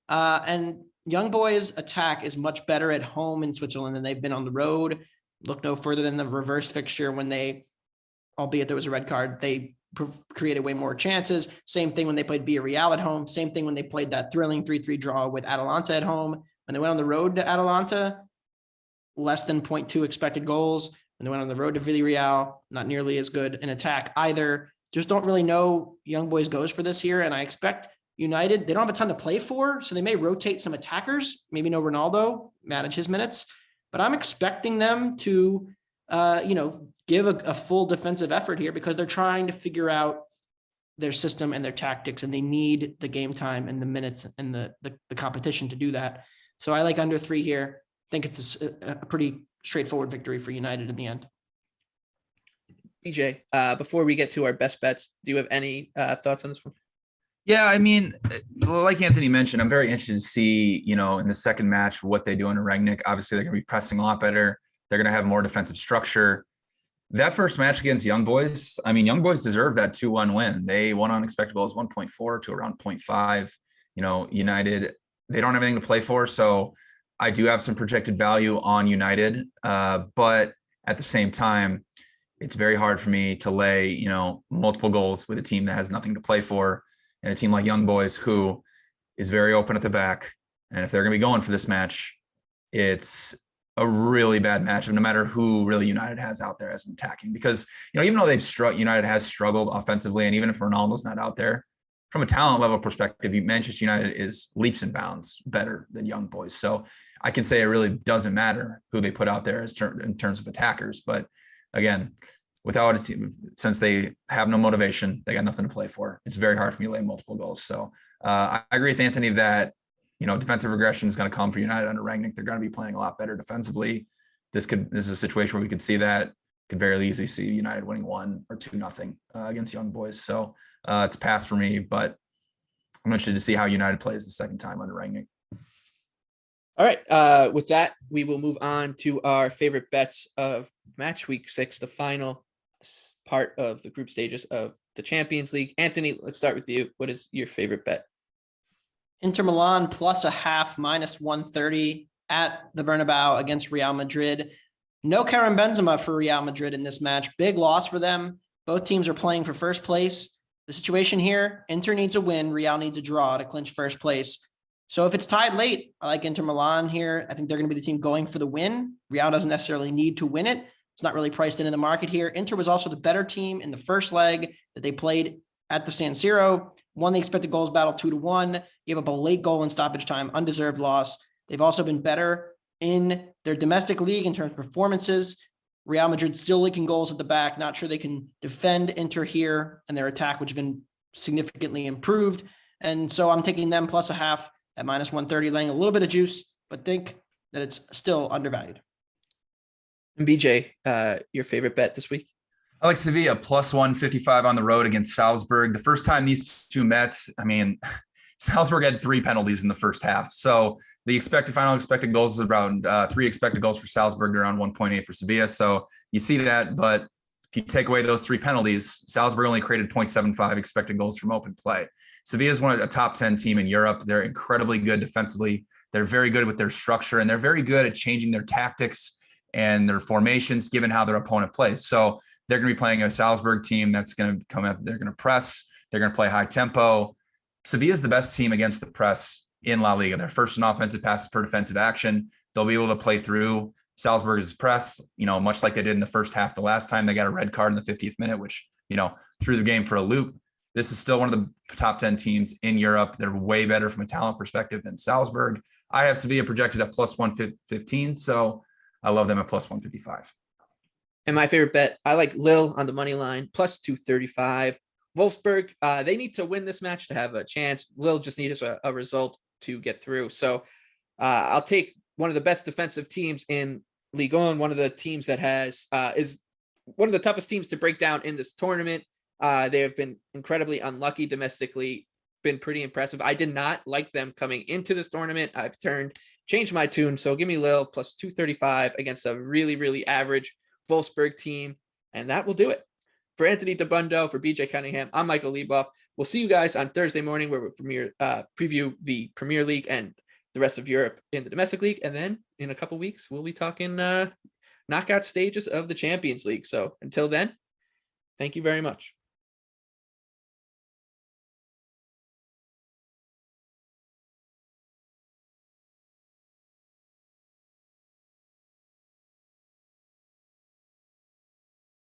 And Young Boys attack is much better at home in Switzerland than they've been on the road. Look no further than the reverse fixture when they, albeit there was a red card, they created way more chances. Same thing when they played Villarreal at home. Same thing when they played that thrilling 3-3 draw with Atalanta at home. When they went on the road to Atalanta, less than 0.2 expected goals. When they went on the road to Villarreal, not nearly as good in attack either. Just don't really know Young Boys goes for this here. And I expect United, they don't have a ton to play for, so they may rotate some attackers, maybe no Ronaldo, manage his minutes, but I'm expecting them to, give a full defensive effort here because they're trying to figure out their system and their tactics, and they need the game time and the minutes and the competition to do that. So I like under 3 here. I think it's a pretty straightforward victory for United in the end. BJ, before we get to our best bets, do you have any thoughts on this one? Yeah, I mean, like Anthony mentioned, I'm very interested to see, in the second match, what they do under Rangnick. Obviously, they're going to be pressing a lot better. They're going to have more defensive structure. That first match against Young Boys, I mean, Young Boys deserve that 2-1 win. They won on expected goals 1.4 to around 0.5. United, they don't have anything to play for. So I do have some projected value on United. But at the same time, it's very hard for me to lay, multiple goals with a team that has nothing to play for. And a team like Young Boys, who is very open at the back. And if they're going to be going for this match, it's a really bad matchup, no matter who really United has out there as an attacking. Because, even though United has struggled offensively, and even if Ronaldo's not out there, from a talent level perspective, Manchester United is leaps and bounds better than Young Boys. So I can say it really doesn't matter who they put out there in terms of attackers. But again, without a team, since they have no motivation, they got nothing to play for. It's very hard for me to lay multiple goals. So I agree with Anthony that, defensive regression is going to come for United under Rangnick. They're going to be playing a lot better defensively. This is a situation where we could see that. Could very easily see United winning 1 or 2-0 against Young Boys. So it's a pass for me, but I'm interested to see how United plays the second time under Rangnick. All right. With that, we will move on to our favorite bets of match week 6, the final part of the group stages of the Champions League. Anthony, let's start with you. What is your favorite bet? Inter Milan +0.5, -130 at the Bernabeu against Real Madrid. No Karim Benzema for Real Madrid in this match. Big loss for them. Both teams are playing for first place. The situation here, Inter needs a win. Real needs a draw to clinch first place. So if it's tied late, I like Inter Milan here. I think they're going to be the team going for the win. Real doesn't necessarily need to win it. It's not really priced in the market here. Inter was also the better team in the first leg that they played at the San Siro. Won the expected goals battle 2-1. Gave up a late goal in stoppage time. Undeserved loss. They've also been better in their domestic league in terms of performances. Real Madrid still leaking goals at the back. Not sure they can defend Inter here and their attack, which has been significantly improved. And so I'm taking them +0.5 at -130, laying a little bit of juice, but think that it's still undervalued. And BJ, your favorite bet this week? I like Sevilla +155 on the road against Salzburg. The first time these two met, Salzburg had 3 penalties in the first half. So the final expected goals is around 3 expected goals for Salzburg, around 1.8 for Sevilla. So you see that, but if you take away those 3 penalties, Salzburg only created 0.75 expected goals from open play. Sevilla is a top 10 team in Europe. They're incredibly good defensively. They're very good with their structure, and they're very good at changing their tactics and their formations given how their opponent plays. So they're going to be playing a Salzburg team that's going to come out. They're going to press. They're going to play high tempo. Sevilla is the best team against the press in La Liga. They're first in offensive passes per defensive action. They'll be able to play through Salzburg is pressed, much like they did in the first half the last time. They got a red card in the 50th minute, which, threw the game for a loop. This is still one of the top 10 teams in Europe. They're way better from a talent perspective than Salzburg. I have Sevilla projected at plus 115, so I love them at plus 155. And my favorite bet, I like Lille on the money line, plus 235. Wolfsburg, they need to win this match to have a chance. Lille just needs a result to get through. So I'll take one of the best defensive teams in Ligue 1, one of the teams that is one of the toughest teams to break down in this tournament. They have been incredibly unlucky domestically, been pretty impressive. I did not like them coming into this tournament. I've changed my tune. So give me Lille plus 235 against a really, really average Wolfsburg team. And that will do it. For Anthony Dabbundo, for BJ Cunningham, I'm Michael Leboff. We'll see you guys on Thursday morning where we'll preview the Premier League and the rest of Europe in the domestic league. And then in a couple weeks, we'll be talking knockout stages of the Champions League. So until then, thank you very much.